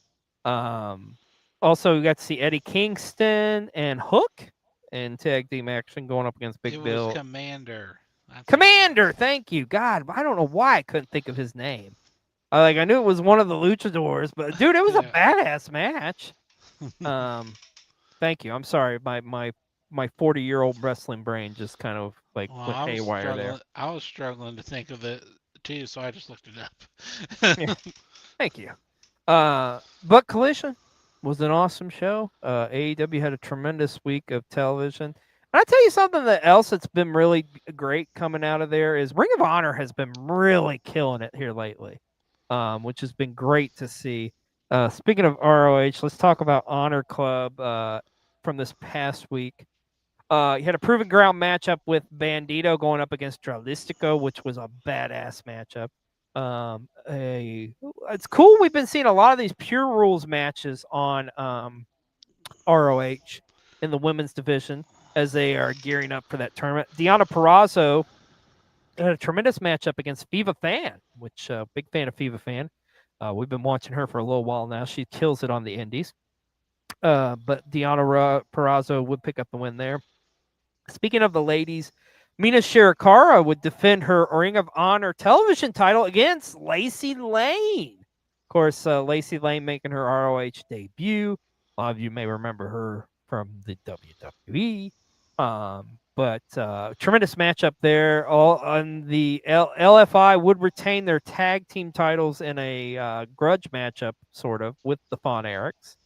Also, we got to see Eddie Kingston and Hook in tag team action going up against Big It was Bill. Commander. That's Commander, thank you. God, I don't know why I couldn't think of his name. I knew it was one of the luchadors, but dude, it was a badass match. Thank you. I'm sorry, my 40-year-old wrestling brain just kind of like Well, went haywire there. I was struggling to think of it too, so I just looked it Yeah, up. thank you. But Collision was an awesome show. AEW had a tremendous week of television. And I tell you something else that's been really great coming out of there is Ring of Honor has been really killing it here lately, which has been great to see. Speaking of ROH, let's talk about Honor Club from this past week. You had a Proving Ground matchup with Bandito going up against Dralistico, which was a badass matchup. It's cool. We've been seeing a lot of these Pure Rules matches on ROH in the women's division as they are gearing up for that tournament. Deonna Purrazzo had a tremendous matchup against Viva Fan, which big fan of Viva Fan. We've been watching her for a little while now. She kills it on the indies. But Deonna Purrazzo would pick up the win there. Speaking of the ladies, Mina Shirakawa would defend her Ring of Honor television title against Lacey Lane. Of course, Lacey Lane making her ROH debut. A lot of you may remember her from the WWE. But tremendous matchup there. All on the LFI would retain their tag team titles in a grudge matchup, sort of, with the Von Erichs.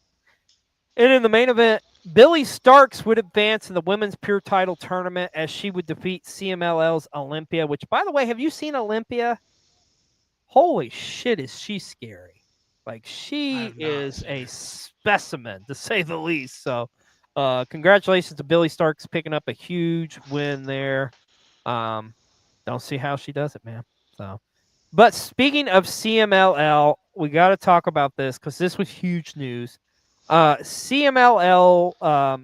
And in the main event, Billy Starks would advance in the women's pure title tournament as she would defeat CMLL's Olympia, which, by the way, have you seen Olympia? Holy shit, is she scary. Like, she is a specimen, to say the least. So, congratulations to Billy Starks picking up a huge win there. Don't see how she does it, man. So, but speaking of CMLL, we got to talk about this because this was huge news. CMLL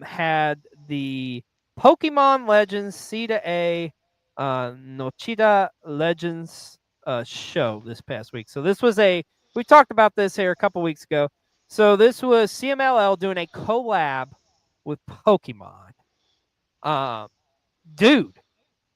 had the Pokemon Legends C-A Nochida Legends show this past week. So this was we talked about this here a couple weeks ago. So this was CMLL doing a collab with Pokemon. Dude,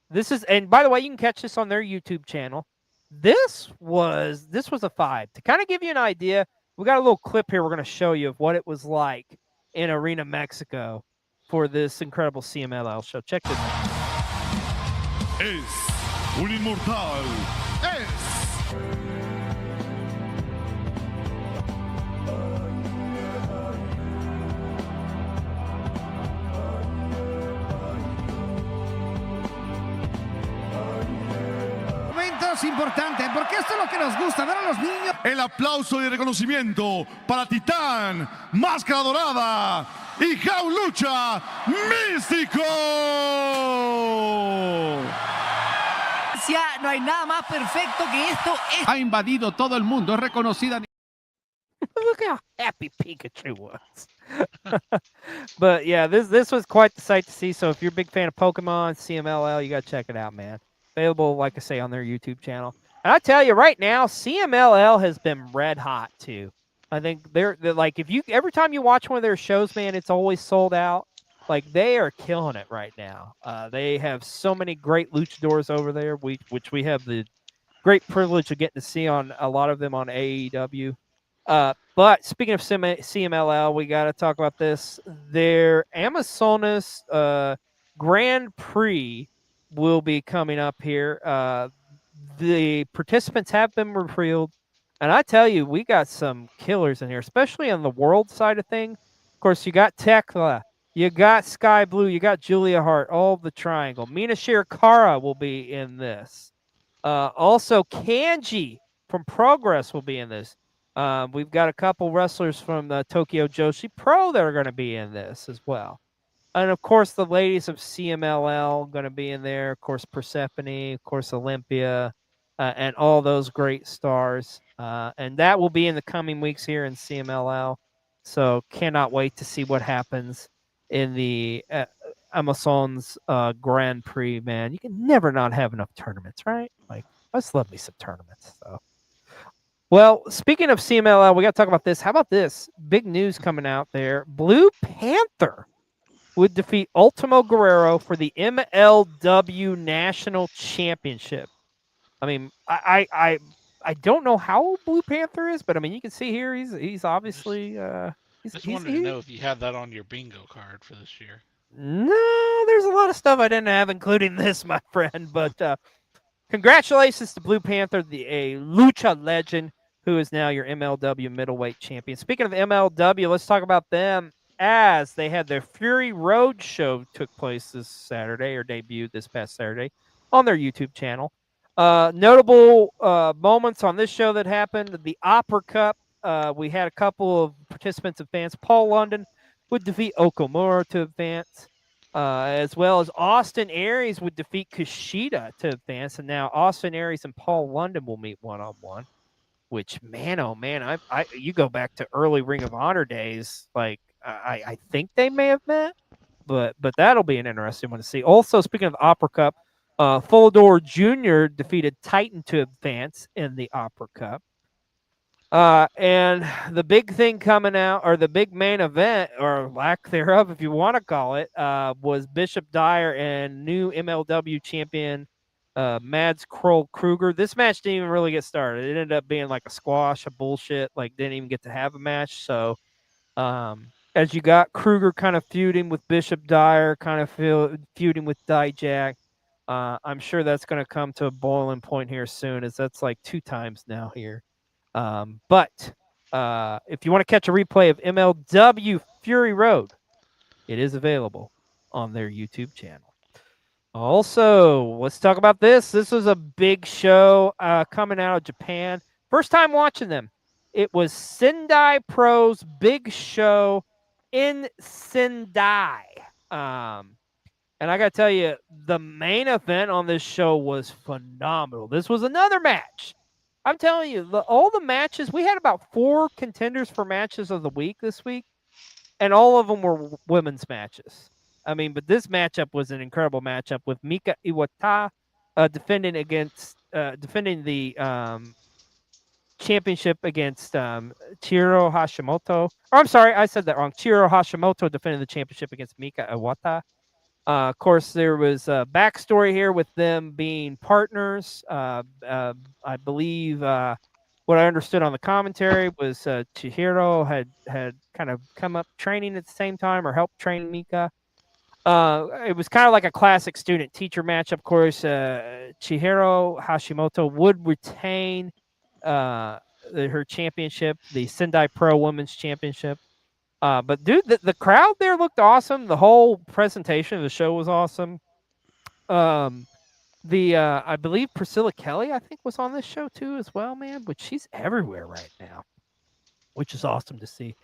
this is, and by the way, you can catch this on their YouTube channel. This was a 5. To kind of give you an idea, we got a little clip here we're going to show you of what it was like in Arena Mexico for this incredible CMLL show. Check this out. Es un inmortal. Es momentos importantes, porque esto es lo que nos gusta, ver a los niños. el aplauso y reconocimiento para Titán, Máscara Dorada y Jaulucha Místico. No hay nada más perfecto que esto. Ha invadido todo el mundo, es reconocida. Look how happy Pikachu was. But yeah, this was quite the sight to see. So if you're a big fan of Pokemon, CMLL, you got to check it out, man. Available, like I say, on their YouTube channel. And I tell you right now, CMLL has been red hot too. I think they're like, if you every time you watch one of their shows, man, it's always sold out. Like, they are killing it right now. They have so many great luchadors over there, which we have the great privilege of getting to see on a lot of them on AEW. But speaking of CMLL, we got to talk about this. Their Amazonas Grand Prix will be coming up here. The participants have been revealed. And I tell you, we got some killers in here, especially on the world side of things. Of course, you got Tekla. You got Sky Blue. You got Julia Hart. All the triangle. Mina Shirakawa will be in this. Also, Kanji from Progress will be in this. We've got a couple wrestlers from the Tokyo Joshi Pro that are going to be in this as well. And, of course, the ladies of CMLL going to be in there. Of course, Persephone. Of course, Olympia. And all those great stars. And that will be in the coming weeks here in CMLL. So cannot wait to see what happens in the Amazon's Grand Prix, man. You can never not have enough tournaments, right? Like, I just love me some tournaments. So, well, speaking of CMLL, we got to talk about this. How about this? Big news coming out there. Blue Panther would defeat Ultimo Guerrero for the MLW National Championship. I mean, I don't know how old Blue Panther is, but I mean, you can see here he's obviously Just wanted to know if you had that on your bingo card for this year. No, there's a lot of stuff I didn't have, including this, my friend. But congratulations to Blue Panther, a lucha legend who is now your MLW middleweight champion. Speaking of MLW, let's talk about them as they had their Fury Road show took place this Saturday, or debuted this past Saturday on their YouTube channel. Notable moments on this show that happened: the Opera Cup. We had a couple of participants advance. Paul London would defeat Okamura to advance, as well as Austin Aries would defeat Kushida to advance. And now Austin Aries and Paul London will meet one-on-one, which, man, oh man, you go back to early Ring of Honor days, like I think they may have met, but that'll be an interesting one to see. Also, speaking of the Opera Cup, Fullador Jr. defeated Titan to advance in the Opera Cup. And the big thing coming out, or the big main event, or lack thereof, if you want to call it, was Bishop Dyer and new MLW champion Mads Kroll Kruger. This match didn't even really get started. It ended up being like a squash, a bullshit. Like, didn't even get to have a match. So, as you got Kruger kind of feuding with Bishop Dyer, kind of feuding with Dijak, I'm sure that's going to come to a boiling point here soon, as that's like 2 times now here. But if you want to catch a replay of MLW Fury Road, it is available on their YouTube channel. Also, let's talk about this. This was a big show coming out of Japan. First time watching them. It was Sendai Pro's big show in Sendai. And I got to tell you, the main event on this show was phenomenal. This was another match. I'm telling you, all the matches, we had about 4 contenders for matches of the week this week, and all of them were women's matches. I mean, but this matchup was an incredible matchup with Mika Iwata defending the championship against Chiro Hashimoto. Or, I'm sorry, I said that wrong. Chiro Hashimoto defending the championship against Mika Iwata. Of course, there was a backstory here with them being partners. I believe what I understood on the commentary was Chihiro had kind of come up training at the same time, or helped train Mika. It was kind of like a classic student-teacher match. Of course, Chihiro Hashimoto would retain her championship, the Sendai Pro Women's Championship. But dude, the crowd there looked awesome. The whole presentation of the show was awesome. I believe Priscilla Kelly, I think, was on this show too as well, man. But she's everywhere right now, which is awesome to see.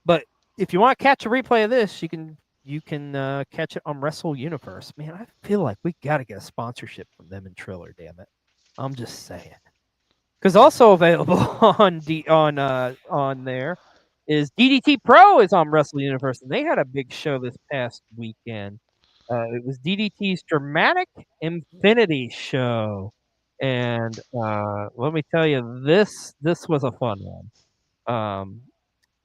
But if you want to catch a replay of this, you can catch it on Wrestle Universe. Man, I feel like we got to get a sponsorship from them and Triller. Damn it, I'm just saying. Because also available on there is DDT Pro is on Wrestle Universe, and they had a big show this past weekend. It was DDT's Dramatic Infinity show, and let me tell you, this was a fun one. Of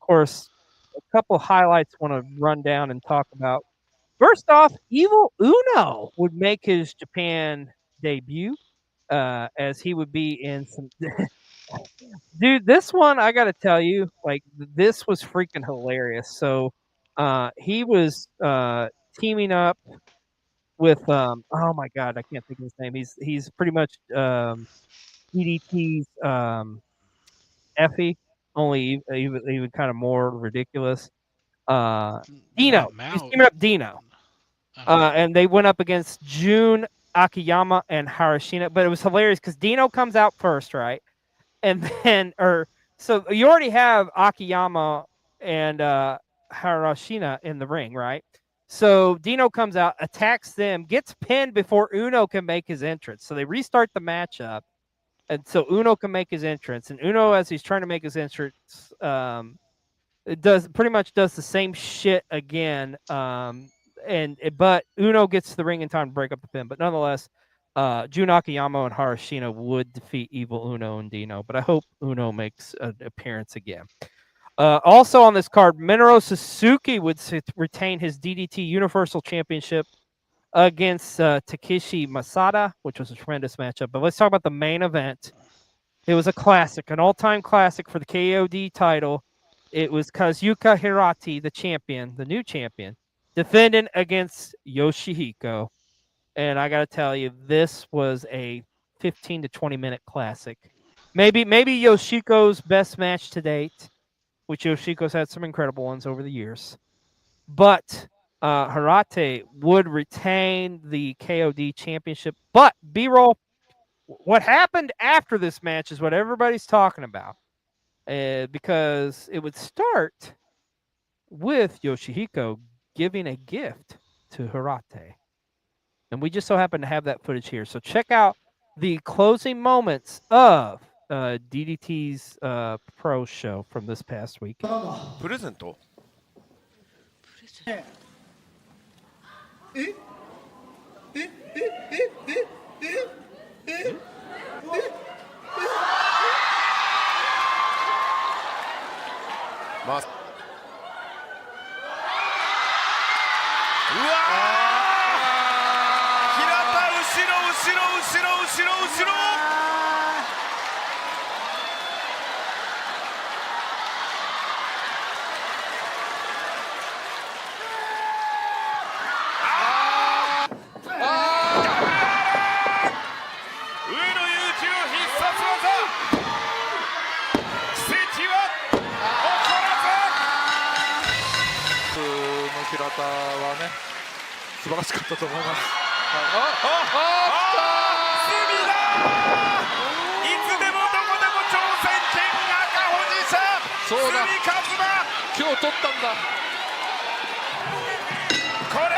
course, a couple highlights want to run down and talk about. First off, Evil Uno would make his Japan debut, as he would be in some. Dude, this one I gotta tell you, like, this was freaking hilarious. So, he was teaming up with oh my god, I can't think of his name. He's pretty much DDT's Effie, only even kind of more ridiculous. Dino, he's Mao. teaming up Dino, and they went up against Jun Akiyama and Harashina. But it was hilarious because Dino comes out first, right? And then, so you already have Akiyama and Harashina in the ring, right? So Dino comes out, attacks them, gets pinned before Uno can make his entrance. So they restart the matchup, and so Uno can make his entrance. And Uno, as he's trying to make his entrance, it pretty much does the same shit again. But Uno gets to the ring in time to break up the pin. But nonetheless, Jun Akiyama and Harashina would defeat Evil Uno and Dino, but I hope Uno makes an appearance again. Also on this card, Minoru Suzuki would retain his DDT Universal Championship against Takeshi Masada, which was a tremendous matchup. But let's talk about the main event. It was a classic, an all-time classic for the KOD title. It was Kazuka Hirati, the champion, the new champion, defending against Yoshihiko. And I got to tell you, this was a 15 to 20-minute classic. Maybe Yoshiko's best match to date, which Yoshiko's had some incredible ones over the years. But Hirate would retain the KOD championship. But, B-roll, what happened after this match is what everybody's talking about. Because it would start with Yoshihiko giving a gift to Hirate. And we just so happen to have that footage here. So check out the closing moments of DDT's Pro show from this past week. プレゼントはね、素晴らしかったと思います。いつでもどこでも挑戦権赤穂さん。そうだ。角馬。今日取ったんだ。これが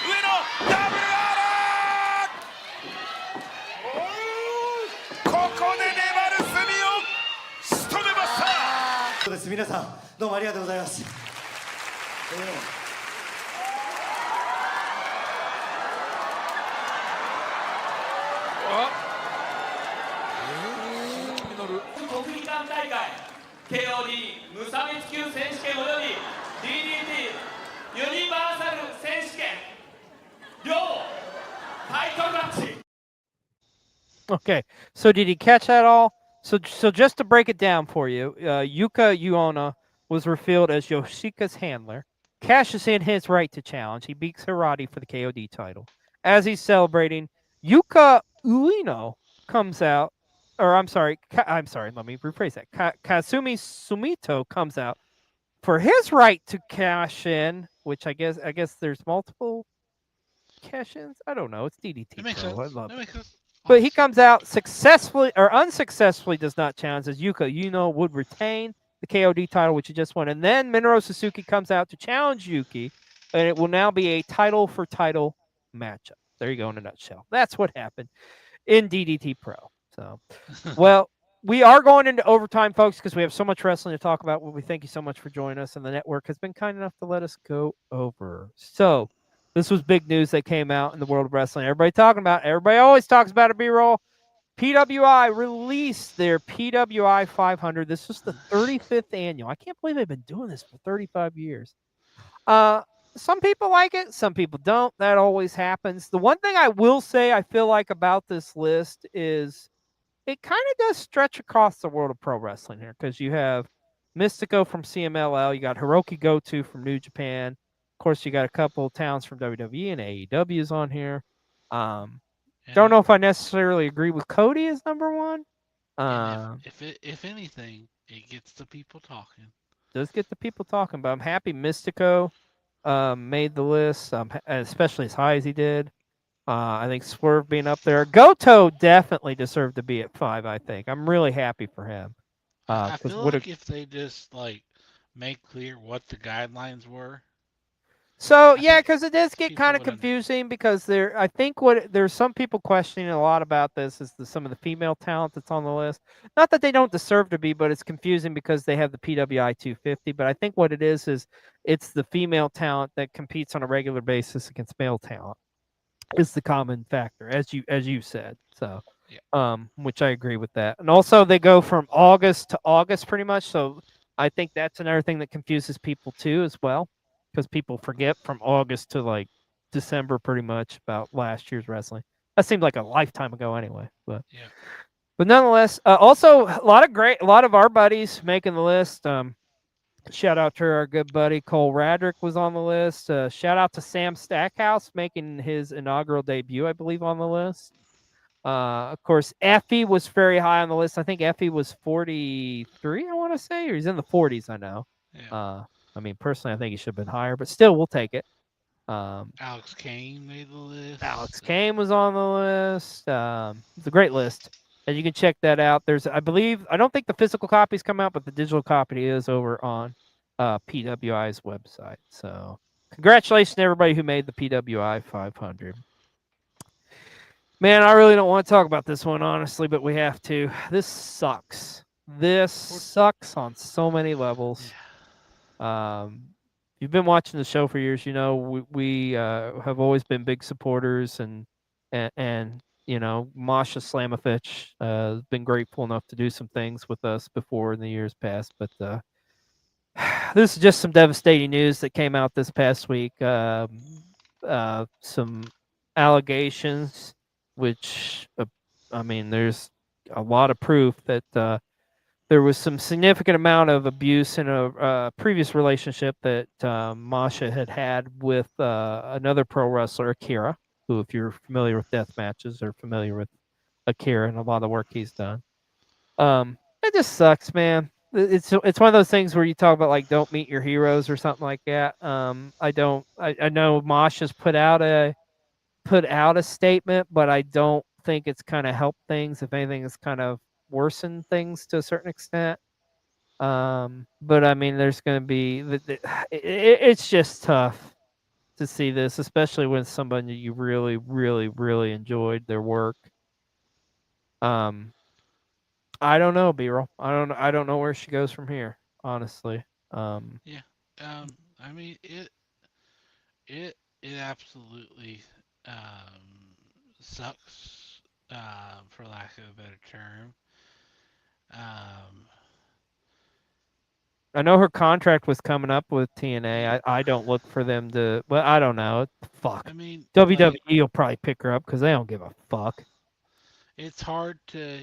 上野ダブルアーラー。ここで粘る隅を仕留めました。そうです。皆さんどうもありがとうございます。国技館大会 KOD 無差別級選手権および DDT ユニバーサル選手権両タイトルマッチ。 Okay, so did he catch that all? So just to break it down for you, Yuka Uona was revealed as Yoshika's handler, cashes in his right to challenge. He beats Hirati for the KOD title. As he's celebrating, Yuka Ueno comes out, or I'm sorry, let me rephrase that. Kasumi Sumito comes out for his right to cash in, which I guess there's multiple cash-ins. I don't know. It's DDT. It makes Pro. sense. I love It makes sense. But he comes out successfully or unsuccessfully does not challenge, as Yuka Ueno would retain the KOD title, which he just won. And then Minoru Suzuki comes out to challenge Yuki, and it will now be a title for title matchup. There you go in a nutshell. That's what happened in DDT Pro. So, well, we are going into overtime, folks, because we have so much wrestling to talk about. Well, we thank you so much for joining us, and the network has been kind enough to let us go over. So, this was big news that came out in the world of wrestling. Everybody always talks about a B-roll. PWI released their PWI 500. This was the 35th annual. I can't believe they've been doing this for 35 years. Some people like it. Some people don't. That always happens. The one thing I will say I feel like about this list is it kind of does stretch across the world of pro wrestling here, because you have Mystico from CMLL. You got Hiroki Goto from New Japan. Of course, you got a couple of talents from WWE and AEW is on here. Don't know if I necessarily agree with Cody as number one. If anything, it gets the people talking. Does get the people talking, but I'm happy Mystico made the list, especially as high as he did. I think Swerve being up there. Goto definitely deserved to be at 5, I think. I'm really happy for him. I feel like if they just make clear what the guidelines were. So yeah, because it does get kind of confusing, because I think there's some people questioning a lot about this is some of the female talent that's on the list. Not that they don't deserve to be, but it's confusing because they have the PWI 250. But I think what it is it's the female talent that competes on a regular basis against male talent is the common factor, as you said. So, yeah. Which I agree with that. And also they go from August to August pretty much. So I think that's another thing that confuses people too as well, because people forget from August to December pretty much about last year's wrestling. That seemed like a lifetime ago anyway. But yeah. But nonetheless, also a lot of our buddies making the list. Shout out to our good buddy Cole Radrick was on the list. Shout out to Sam Stackhouse making his inaugural debut, I believe, on the list. Of course, Effie was very high on the list. I think Effie was 43, I want to say, or he's in the 40s, I know. Yeah. I mean, personally, I think he should have been higher, but still, we'll take it. Alex Kane made the list. Alex Kane was on the list. It's a great list, and you can check that out. I don't think the physical copies come out, but the digital copy is over on PWI's website. So, congratulations to everybody who made the PWI 500. Man, I really don't want to talk about this one, honestly, but we have to. This sucks. This sucks on so many levels. You've been watching the show for years. You know, we have always been big supporters, and Masha Slamovich has been grateful enough to do some things with us before in the years past. But this is just some devastating news that came out this past week. Some allegations, which there's a lot of proof that there was some significant amount of abuse in a previous relationship that Masha had with another pro wrestler, Akira, who, if you're familiar with death matches, are familiar with Akira and a lot of the work he's done. It just sucks, man. it's one of those things where you talk about like don't meet your heroes or something like that. I know Mosh has put out a statement, but I don't think it's kind of helped things. If anything, it's kind of worsened things to a certain extent. But I mean, there's going to be it's just tough to see this, especially when somebody you really, really, really enjoyed their work. Um, I don't know, B-roll. I don't know where she goes from here, honestly. Um, Yeah. I mean, it absolutely sucks, for lack of a better term. Um, I know her contract was coming up with TNA. I don't look for them to. Well, I don't know. Fuck. I mean, like, WWE will probably pick her up because they don't give a fuck. it's hard to,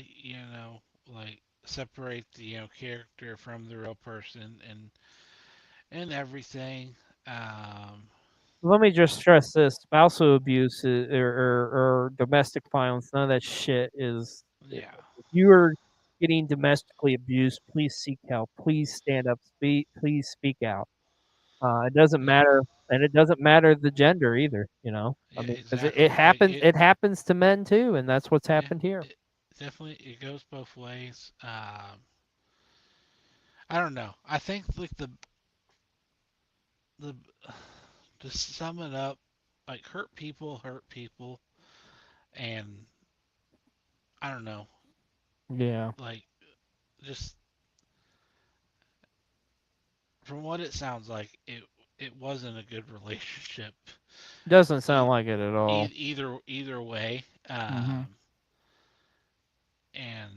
like separate the, character from the real person and everything. Um, Let me just stress this: spousal abuse or domestic violence. None of that shit is. If yeah, you are getting domestically abused, please seek help. Please stand up. Please speak out. It doesn't yeah, matter, and it doesn't matter the gender either. You know, I yeah, mean, because it exactly. Like happens. It happens to men too, and that's what's yeah, happened here. it definitely it goes both ways. I don't know. I think like the to sum it up, like hurt people, and I don't know, Yeah, like just from what it sounds like, it wasn't a good relationship. doesn't sound E- like it at all. either way, Hmm. and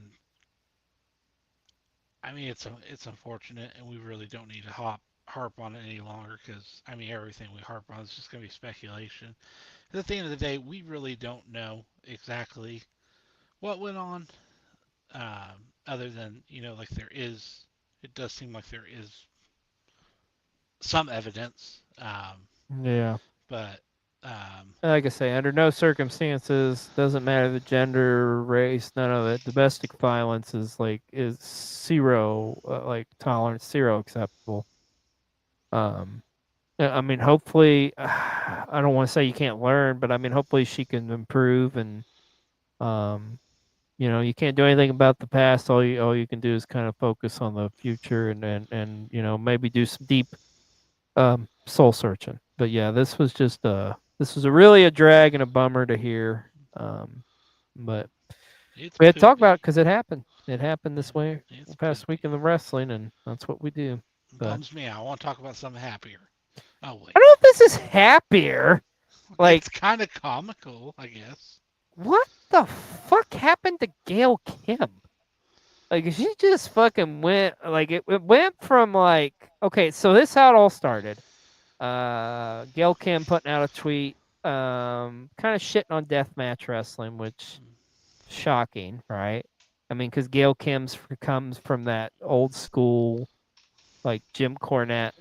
I mean it's unfortunate, and we really don't need to harp on it any longer because I mean everything we harp on is just gonna be speculation. At the end of the day, we really don't know exactly what went on, other than like it does seem like there is some evidence, Yeah. but um, Like I say, under no circumstances, doesn't matter the gender, race, none of it. Domestic violence is zero, like tolerance, zero acceptable. Um, I mean, hopefully, I don't want to say you can't learn, but I mean, hopefully she can improve and um, you can't do anything about the past. All you can do is kind of focus on the future and maybe do some deep soul searching. But yeah, this was really a drag and a bummer to hear. But it we had to could talk about be. it because it happened. It happened Yeah, this way it could past week be. in the wrestling, and that's what we do. But Bums me out. I want to talk about something happier. Oh I wait, don't know if this is happier. Like, it's kind of comical, I guess. what the fuck happened to Gail Kim? Like, she just fucking went. Like, it went from like, okay, so this is how it all started. Gail Kim putting out a tweet, kind of shitting on deathmatch wrestling, which shocking, right? I mean, because Gail comes from that old school, like Jim Cornette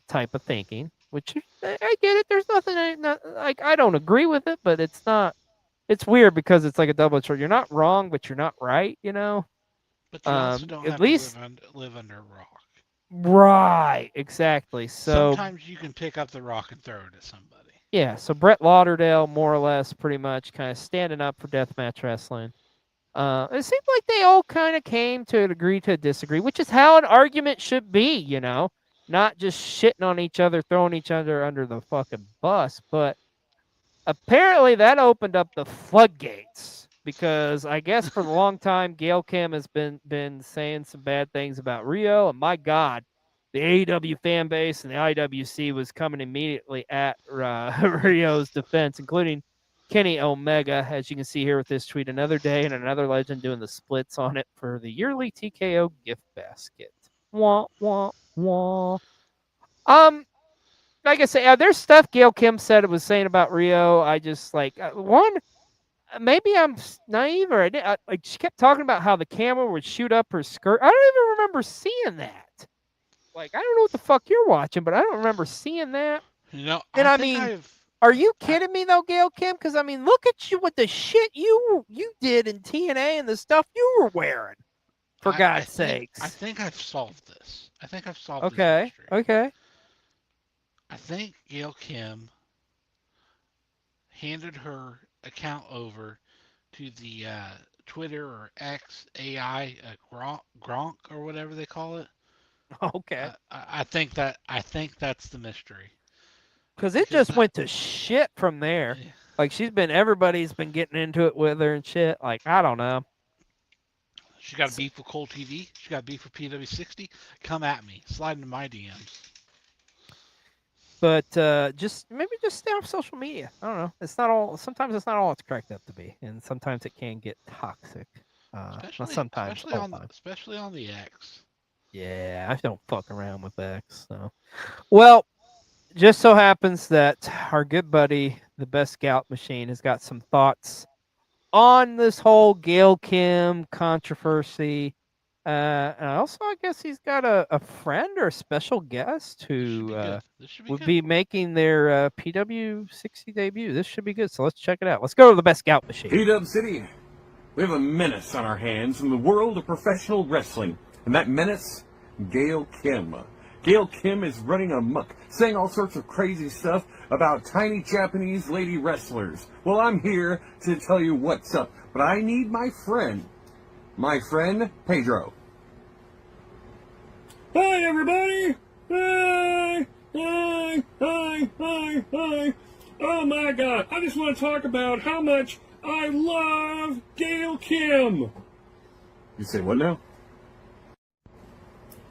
type of thinking, which I get it. There's nothing like I don't agree with it, but it's not. It's weird because it's like a double edged. You're not wrong, but you're not right. But you also don't At have to least live under a rock. right, exactly. So Sometimes you can pick up the rock and throw it at somebody. yeah, so Brett Lauderdale, more or less, pretty much, kind of standing up for deathmatch wrestling. It seemed like they all kind of came to agree to disagree, which is how an argument should be, not just shitting on each other, throwing each other under the fucking bus. But apparently that opened up the floodgates because I guess for a long time Gail Kim has been saying some bad things about Rio, and my God, the AEW fan base and the IWC was coming immediately at Rio's defense, including Kenny Omega, as you can see here with this tweet. Another day and another legend doing the splits on it for the yearly TKO gift basket. Wah wah wah. Um, like I say, there's stuff Gail Kim said it was saying about Rio. I just like one. Maybe I'm naive, or like she kept talking about how the camera would shoot up her skirt. I don't even remember seeing that. Like I don't know what the fuck you're watching, but I don't remember seeing that. And I I think mean, are you I, kidding me though, Gail Kim? Because I mean, look at you with the shit you did in TNA and the stuff you were wearing. For God's sakes. I think I've solved this. I think I've solved this Okay. mystery. Okay. I think Gail Kim handed her account over to the Twitter or X AI Gronk or whatever they call it. Okay. I think that's the mystery. Because it just went to shit from there. Yeah. Like everybody's been getting into it with her and shit. Like, I don't know. She got a beef with Cold TV. She got a beef with PW60. Come at me. Slide into my DMs. But just stay off social media. I don't know. It's not all. Sometimes it's not all it's cracked up to be, and sometimes it can get toxic. Especially on the X. Yeah, I don't fuck around with X. So, well, just so happens that our good buddy, the Best Scout Machine, has got some thoughts on this whole Gail Kim controversy. And also, I guess he's got a friend or a special guest who would be making their PW60 debut. This should be good. So let's check it out. Let's go to the Best Scout Machine. P-Dub City, we have a menace on our hands from the world of professional wrestling. And that menace, Gail Kim. Gail Kim is running amok, saying all sorts of crazy stuff about tiny Japanese lady wrestlers. Well, I'm here to tell you what's up, but I need my friend Pedro. Hi, everybody! Hi! Hi! Hi! Hi! Hi! Oh my God! I just want to talk about how much I love Gail Kim. You say what now?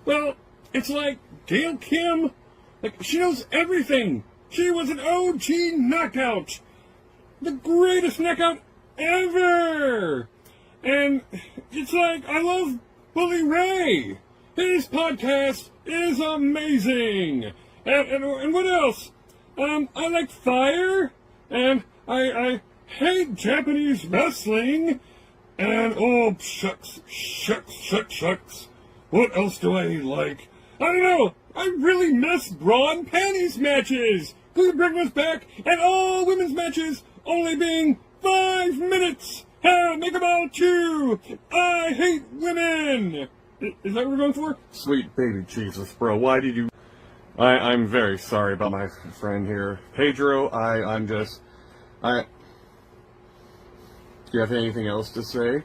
Well, it's like Gail Kim, like she knows everything. She was an OG knockout, the greatest knockout ever. And it's like I love Bully Ray. His podcast is amazing. And what else? I like fire, and I hate Japanese wrestling. And oh shucks. What else do I like? I don't know. I really miss bra and panties matches. Please bring us back, and all women's matches only being 5 minutes. Hell, make them all 2. I hate women. Is that what we're going for? Sweet baby Jesus, bro. Why did you... I'm very sorry about my friend here. Pedro, do you have anything else to say?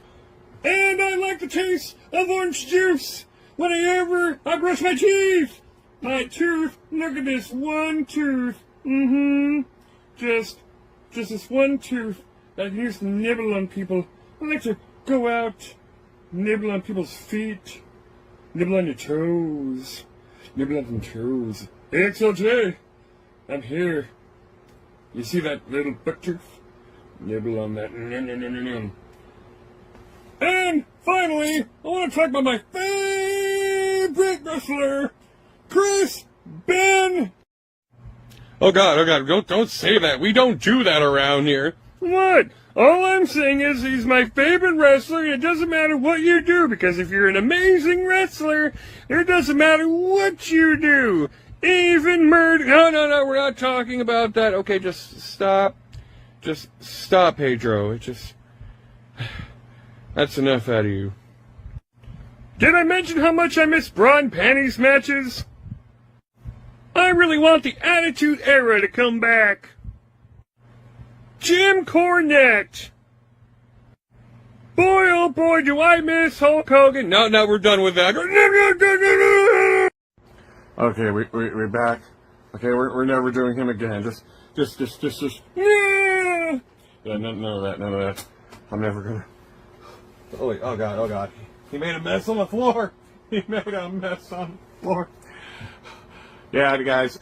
And I like the taste of orange juice whenever I brush my teeth. My tooth, look at this one tooth. Just this one tooth that used to nibble on people. I like to go out, nibble on people's feet, nibble on your toes, nibble on some toes. Xlj, I'm here. You see that little buck tooth? Nibble on that. And finally, I want to talk about my favorite wrestler, Chris Ben. Oh God, don't say that. We don't do that around here. What? All I'm saying is he's my favorite wrestler, and it doesn't matter what you do, because if you're an amazing wrestler, it doesn't matter what you do. Even murder. No, we're not talking about that. Okay, just stop. Just stop, Pedro. That's enough out of you. Did I mention how much I miss bra and panties matches? I really want the Attitude Era to come back. Jim Cornette. Boy, oh boy, do I miss Hulk Hogan. No, we're done with that. Okay, we're back. Okay, we're never doing him again. Just. Yeah. None of that. I'm never gonna. Oh wait, oh God. He made a mess on the floor. Yeah, guys,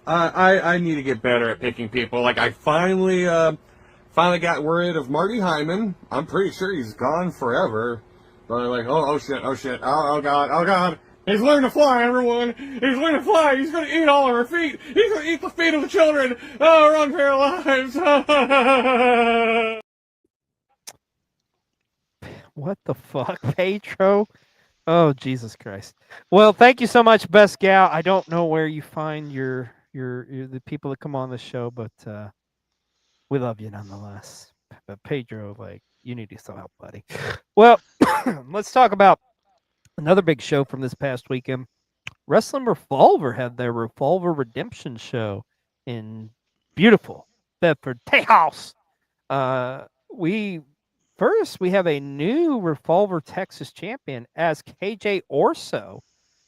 I need to get better at picking people. Like, I finally got rid of Marty Hyman. I'm pretty sure he's gone forever. But I'm like, oh shit, oh God. He's learned to fly, everyone. He's learned to fly. He's going to eat all of our feet. He's going to eat the feet of the children. Oh, run for your lives. What the fuck, Pedro? Oh, Jesus Christ. Well, thank you so much, Best Gal. I don't know where you find your the people that come on the show, but we love you nonetheless. But Pedro, like, you need to still help, buddy. Well, let's talk about Another big show from this past weekend. Wrestling Revolver had their Revolver Redemption show in beautiful Bedford, Tejas. We have a new Revolver Texas champion as KJ Orso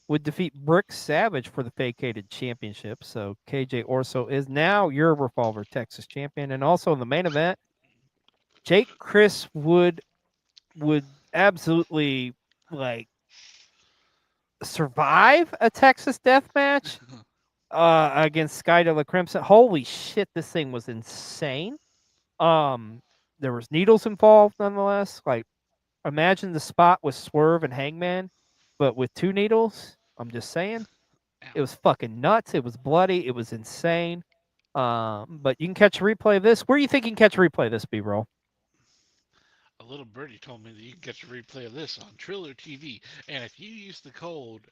would defeat Brick Savage for the vacated championship. So KJ Orso is now your Revolver Texas champion, and also in the main event, Jake Chris would absolutely like survive a Texas death match against Sky de la Crimson. Holy shit, this thing was insane. There was needles involved nonetheless. Like, imagine the spot with Swerve and Hangman, but with 2 needles. I'm just saying. It was fucking nuts. It was bloody. It was insane. But you can catch a replay of this. Where do you think you can catch a replay of this, B-roll? A little birdie told me that you can get a replay of this on Triller TV, and if you use the code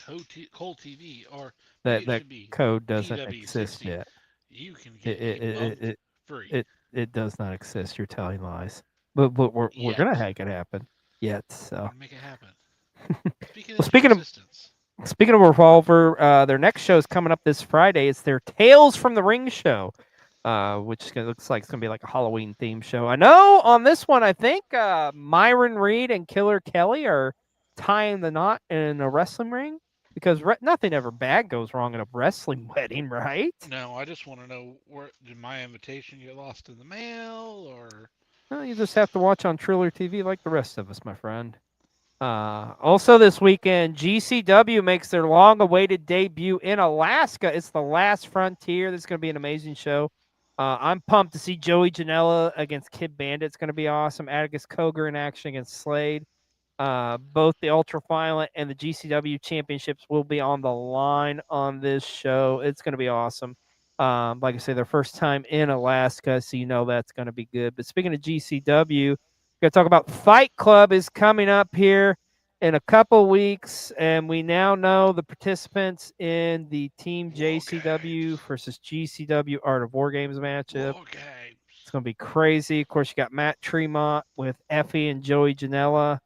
COLTV or That code doesn't exist PW60, yet. you can get a month free. It does not exist. You're telling lies. But we're gonna make it happen. Yet, so Make it happen. Speaking of Revolver, their next show is coming up this Friday. It's their Tales from the Ring show, which looks like it's going to be like a Halloween theme show. I know on this one, I think Myron Reed and Killer Kelly are tying the knot in a wrestling ring because nothing ever bad goes wrong in a wrestling wedding, right? No, I just want to know, did my invitation get lost in the mail, or? Well, you just have to watch on Triller TV like the rest of us, my friend. Also this weekend, GCW makes their long-awaited debut in Alaska. It's the Last Frontier. This is going to be an amazing show. I'm pumped to see Joey Janela against Kid Bandit. It's going to be awesome. Atticus Cogar in action against Slade. Both the Ultraviolent and the GCW championships will be on the line on this show. It's going to be awesome. Like I say, their first time in Alaska, so you know that's going to be good. But speaking of GCW, we're going to talk about Fight Club is coming up here in a couple weeks, and we now know the participants in the Team JCW versus GCW Art of War Games matchup. It's going to be crazy. Of course, you got Matt Tremont with Effie and Joey Janela.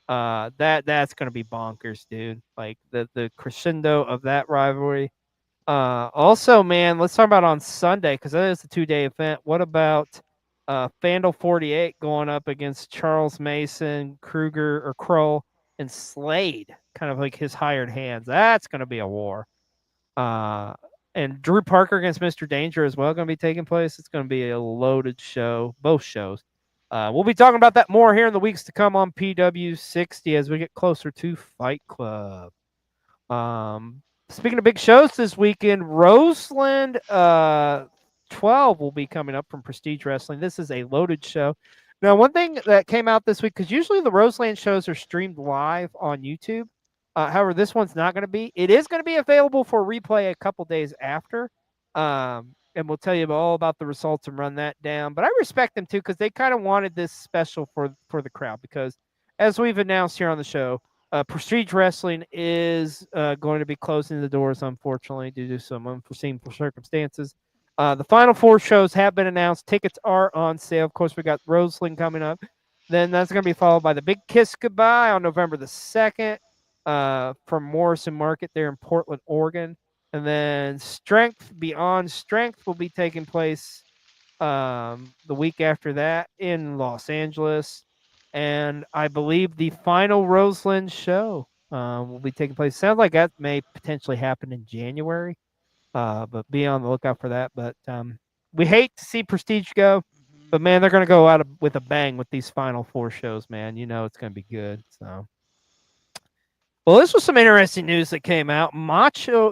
That's going to be bonkers, dude. Like the crescendo of that rivalry. Also, man, let's talk about on Sunday because that is a 2-day event. What about Fandle 48 going up against Charles Mason, Kruger or Kroll, and Slade, kind of like his hired hands. That's going to be a war. And Drew Parker against Mr. Danger as well going to be taking place. It's going to be a loaded show, both shows. We'll be talking about that more here in the weeks to come on PW60 as we get closer to Fight Club. Speaking of big shows this weekend, Roseland 12 will be coming up from Prestige Wrestling. This is a loaded show. Now, one thing that came out this week, because usually the Roseland shows are streamed live on YouTube. However, this one's not going to be. It is going to be available for replay a couple days after. And we'll tell you all about the results and run that down. But I respect them too because they kind of wanted this special for the crowd because, as we've announced here on the show, Prestige Wrestling is going to be closing the doors, unfortunately, due to some unforeseen circumstances. The final 4 shows have been announced. Tickets are on sale. Of course, we got Roseland coming up. Then that's going to be followed by the Big Kiss Goodbye on November the 2nd from Morrison Market there in Portland, Oregon. And then Strength Beyond Strength will be taking place the week after that in Los Angeles. And I believe the final Roseland show will be taking place. Sounds like that may potentially happen in January, but be on the lookout for that. But we hate to see Prestige go, but man, they're going to go out with a bang with these final 4 shows, man. You know it's going to be good. So. Well, this was some interesting news that came out.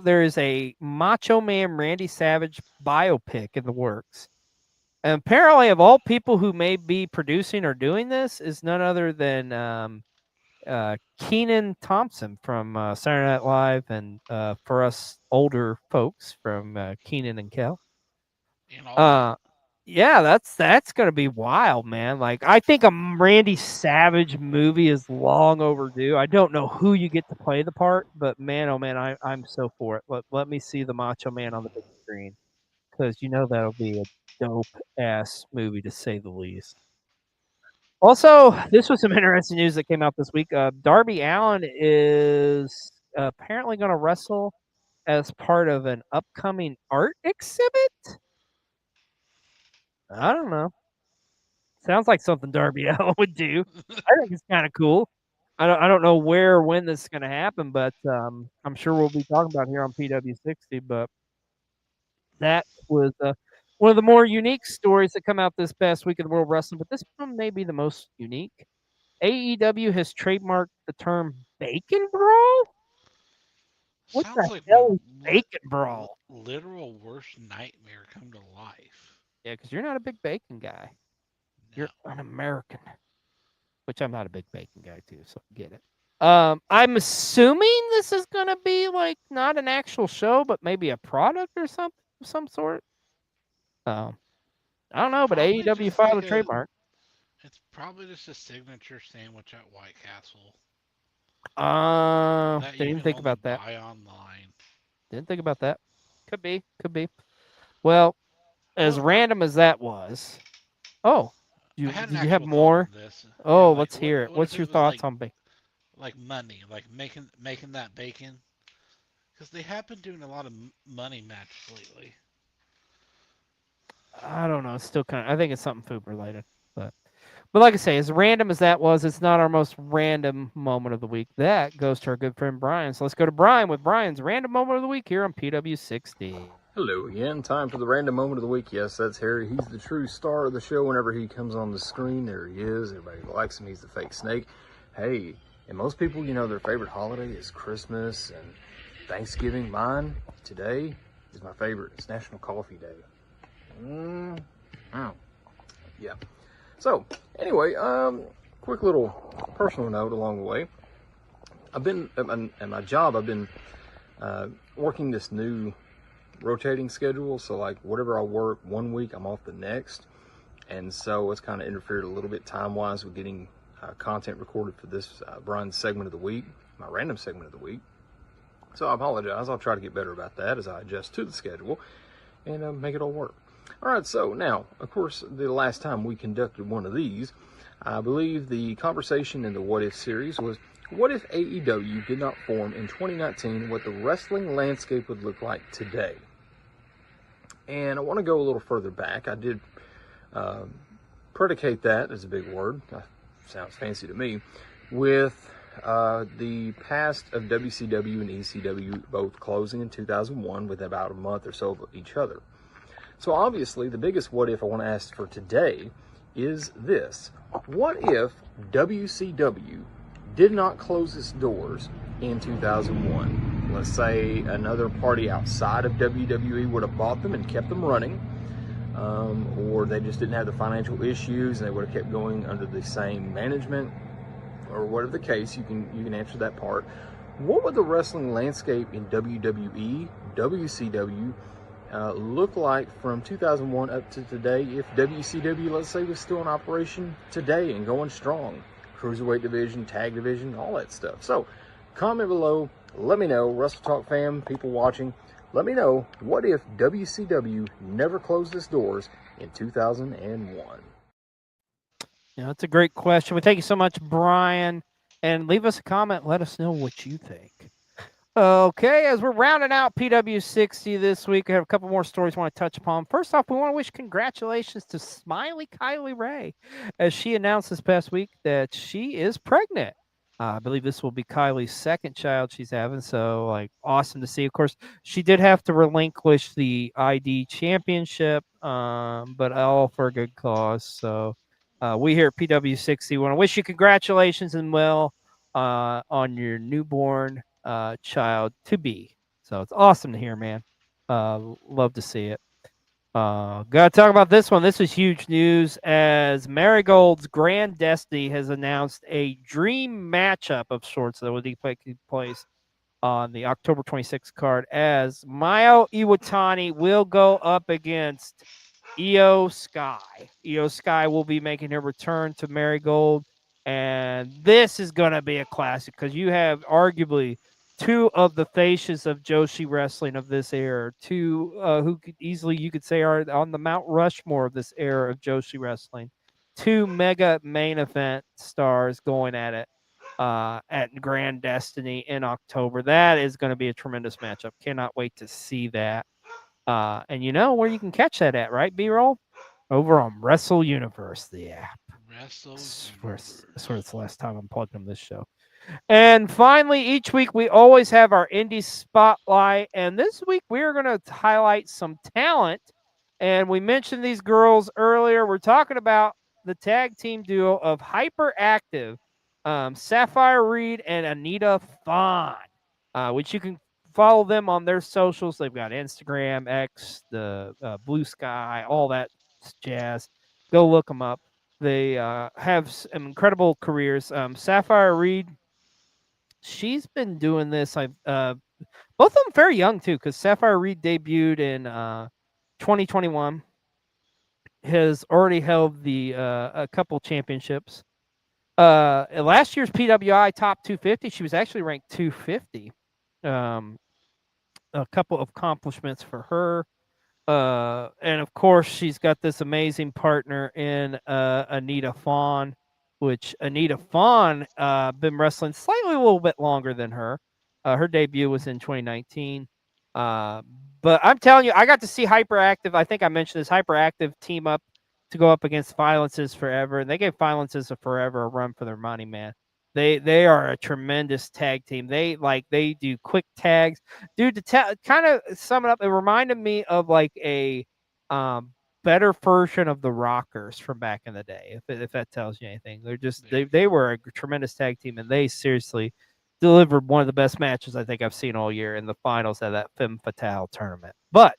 There is a Macho Man Randy Savage biopic in the works. And apparently, of all people who may be producing or doing this, is none other than Kenan Thompson from Saturday Night Live, and for us older folks from Kenan and Kel. Yeah, that's gonna be wild, man. Like, I think a Randy Savage movie is long overdue. I don't know who you get to play the part, but man, oh man, I'm so for it. Let me see the Macho Man on the big screen because you know that'll be a dope ass movie to say the least. Also, this was some interesting news that came out this week. Darby Allin is apparently going to wrestle as part of an upcoming art exhibit. I don't know. Sounds like something Darby Allin would do. I think it's kind of cool. I don't know where or when this is going to happen, but I'm sure we'll be talking about it here on PW60. But that was one of the more unique stories that come out this past week in the World Wrestling. But this one may be the most unique. AEW has trademarked the term "bacon brawl." What Sounds the like my hell is bacon brawl? literal worst nightmare come to life. Yeah, because you're not a big bacon guy. You're an American, which I'm not a big bacon guy too, so I get it. I'm assuming this is gonna be like not an actual show, but maybe a product or something of some sort. I don't know, but Probably AEW just filed like a trademark. It's probably just a signature sandwich at White Castle that Didn't you even can think only about that. buy online. Didn't think about that. Could be, could be. Well, as random as that was. Oh, I had an did you have actual thought more? on this. Yeah, Oh, like let's hear it. what if What's your it was thoughts on like money, like making that bacon? Because they have been doing a lot of money matches lately. I don't know. It's still kind of. I think it's something food related, but like I say, as random as that was, it's not our most random moment of the week. That goes to our good friend Brian. So let's go to Brian with Brian's random moment of the week here on PW60. Hello again. Time for the random moment of the week. Yes, that's Harry. He's the true star of the show. Whenever he comes on the screen, there he is. Everybody likes him. He's the fake snake. Hey, and most people, their favorite holiday is Christmas and Thanksgiving. Mine today is my favorite. It's National Coffee Day. Yeah. So, anyway, quick little personal note along the way. I've been, at my job, I've been working this new rotating schedule. So, like, whatever I work one week, I'm off the next. And so it's kind of interfered a little bit time-wise with getting content recorded for this Brian's segment of the week, my random segment of the week. So I apologize. I'll try to get better about that as I adjust to the schedule and make it all work. All right, so now, of course, the last time we conducted one of these, I believe the conversation in the What If series was, what if AEW did not form in 2019, what the wrestling landscape would look like today? And I want to go a little further back. I did predicate that, is a big word, sounds fancy to me, with the past of WCW and ECW both closing in 2001 with about a month or so of each other. So obviously, the biggest what if I want to ask for today is this. What if WCW did not close its doors in 2001? Let's say another party outside of WWE would have bought them and kept them running, or they just didn't have the financial issues and they would have kept going under the same management, or whatever the case. You can answer that part. What would the wrestling landscape in WWE, WCW, look like from 2001 up to today if WCW, let's say, was still in operation today and going strong? Cruiserweight division, tag division, all that stuff. So comment below, let me know, Wrestle Talk fam, people watching, let me know, what if WCW never closed its doors in 2001? Yeah, that's a great question. We thank you so much, Brian. And leave us a comment. Let us know what you think. Okay, as we're rounding out PW60 this week, I have a couple more stories I want to touch upon. First off, we want to wish congratulations to Smiley Kylie Ray, as she announced this past week that she is pregnant. I believe this will be Kylie's second child she's having, so awesome to see. Of course, she did have to relinquish the ID championship, but all for a good cause. So we here at PW60 want to wish you congratulations and on your newborn child to be. So it's awesome to hear, man. Love to see it. Gotta talk about this one. This is huge news as Marigold's Grand Destiny has announced a dream matchup of sorts that will take place on the October 26th card, as Mayo Iwatani will go up against Io Sky. Io Sky will be making her return to Marigold, and this is going to be a classic because you have arguably two of the faces of Joshi wrestling of this era, two who could easily, you could say, are on the Mount Rushmore of this era of Joshi wrestling. two mega main event stars going at it at Grand Destiny in October. That is going to be a tremendous matchup. Cannot wait to see that. And you know where you can catch that at, right, B-Roll? Over on Wrestle Universe, the app. Wrestle. I swear it's the last time I'm plugging them this show. And finally, each week we always have our indie spotlight. And this week we are going to highlight some talent. And we mentioned these girls earlier. We're talking about the tag team duo of Hyperactive, Sapphire Reed and Anita Fawn, which you can follow them on their socials. They've got Instagram, X, the Blue Sky, all that jazz. Go look them up. They have some incredible careers. Sapphire Reed, she's been doing this. Both of them very young too, because Sapphire Reed debuted in 2021. Has already held the a couple championships. Last year's PWI top 250, she was actually ranked 250. A couple of accomplishments for her. And of course, she's got this amazing partner in Anita Fawn, which Anita Fawn been wrestling slightly a little bit longer than her. Her debut was in 2019. But I'm telling you, I got to see Hyperactive. I think I mentioned this Hyperactive team up to go up against Violences Forever, and they gave Violences Forever a run for their money, man. They are a tremendous tag team. They do quick tags, dude. To kind of sum it up, it reminded me of like a better version of the Rockers from back in the day. If that tells you anything, they're just they were a tremendous tag team, and they seriously delivered one of the best matches I think I've seen all year in the finals of that Femme Fatale tournament. But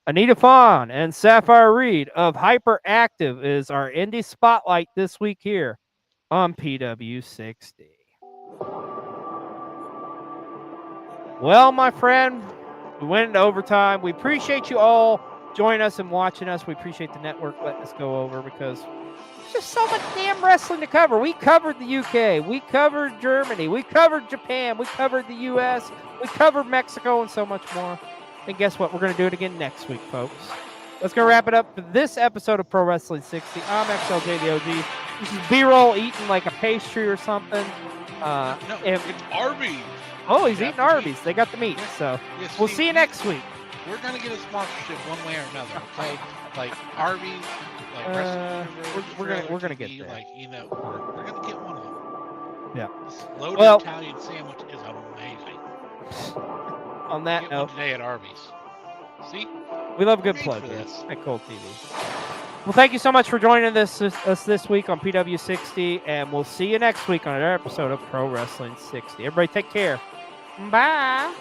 Anita Fawn and Sapphire Reed of Hyperactive is our indie spotlight this week here on PW60. Well, my friend, we went into overtime. We appreciate you all joining us and watching us. We appreciate the network letting us go over because there's just so much damn wrestling to cover. We covered the UK. We covered Germany. We covered Japan. We covered the US. We covered Mexico and so much more. And guess what? We're going to do it again next week, folks. Let's go wrap it up for this episode of Pro Wrestling 60. I'm Xlj the Og. This is B-Roll eating like a pastry or something. No, it's Arby's. Oh, he's eating Arby's. They got the meat. So we'll see you next week. We're going to get a sponsorship one way or another, okay? Like Arby's, like we're gonna get there. Like, you know, we're going to get one of them. Yeah. This loaded Italian sandwich is amazing. On that get note, one today at Arby's. See? We love a good plug for this at Cold TV. Well, thank you so much for joining us this week on PW60, and we'll see you next week on another episode of Pro Wrestling 60. Everybody take care. Bye.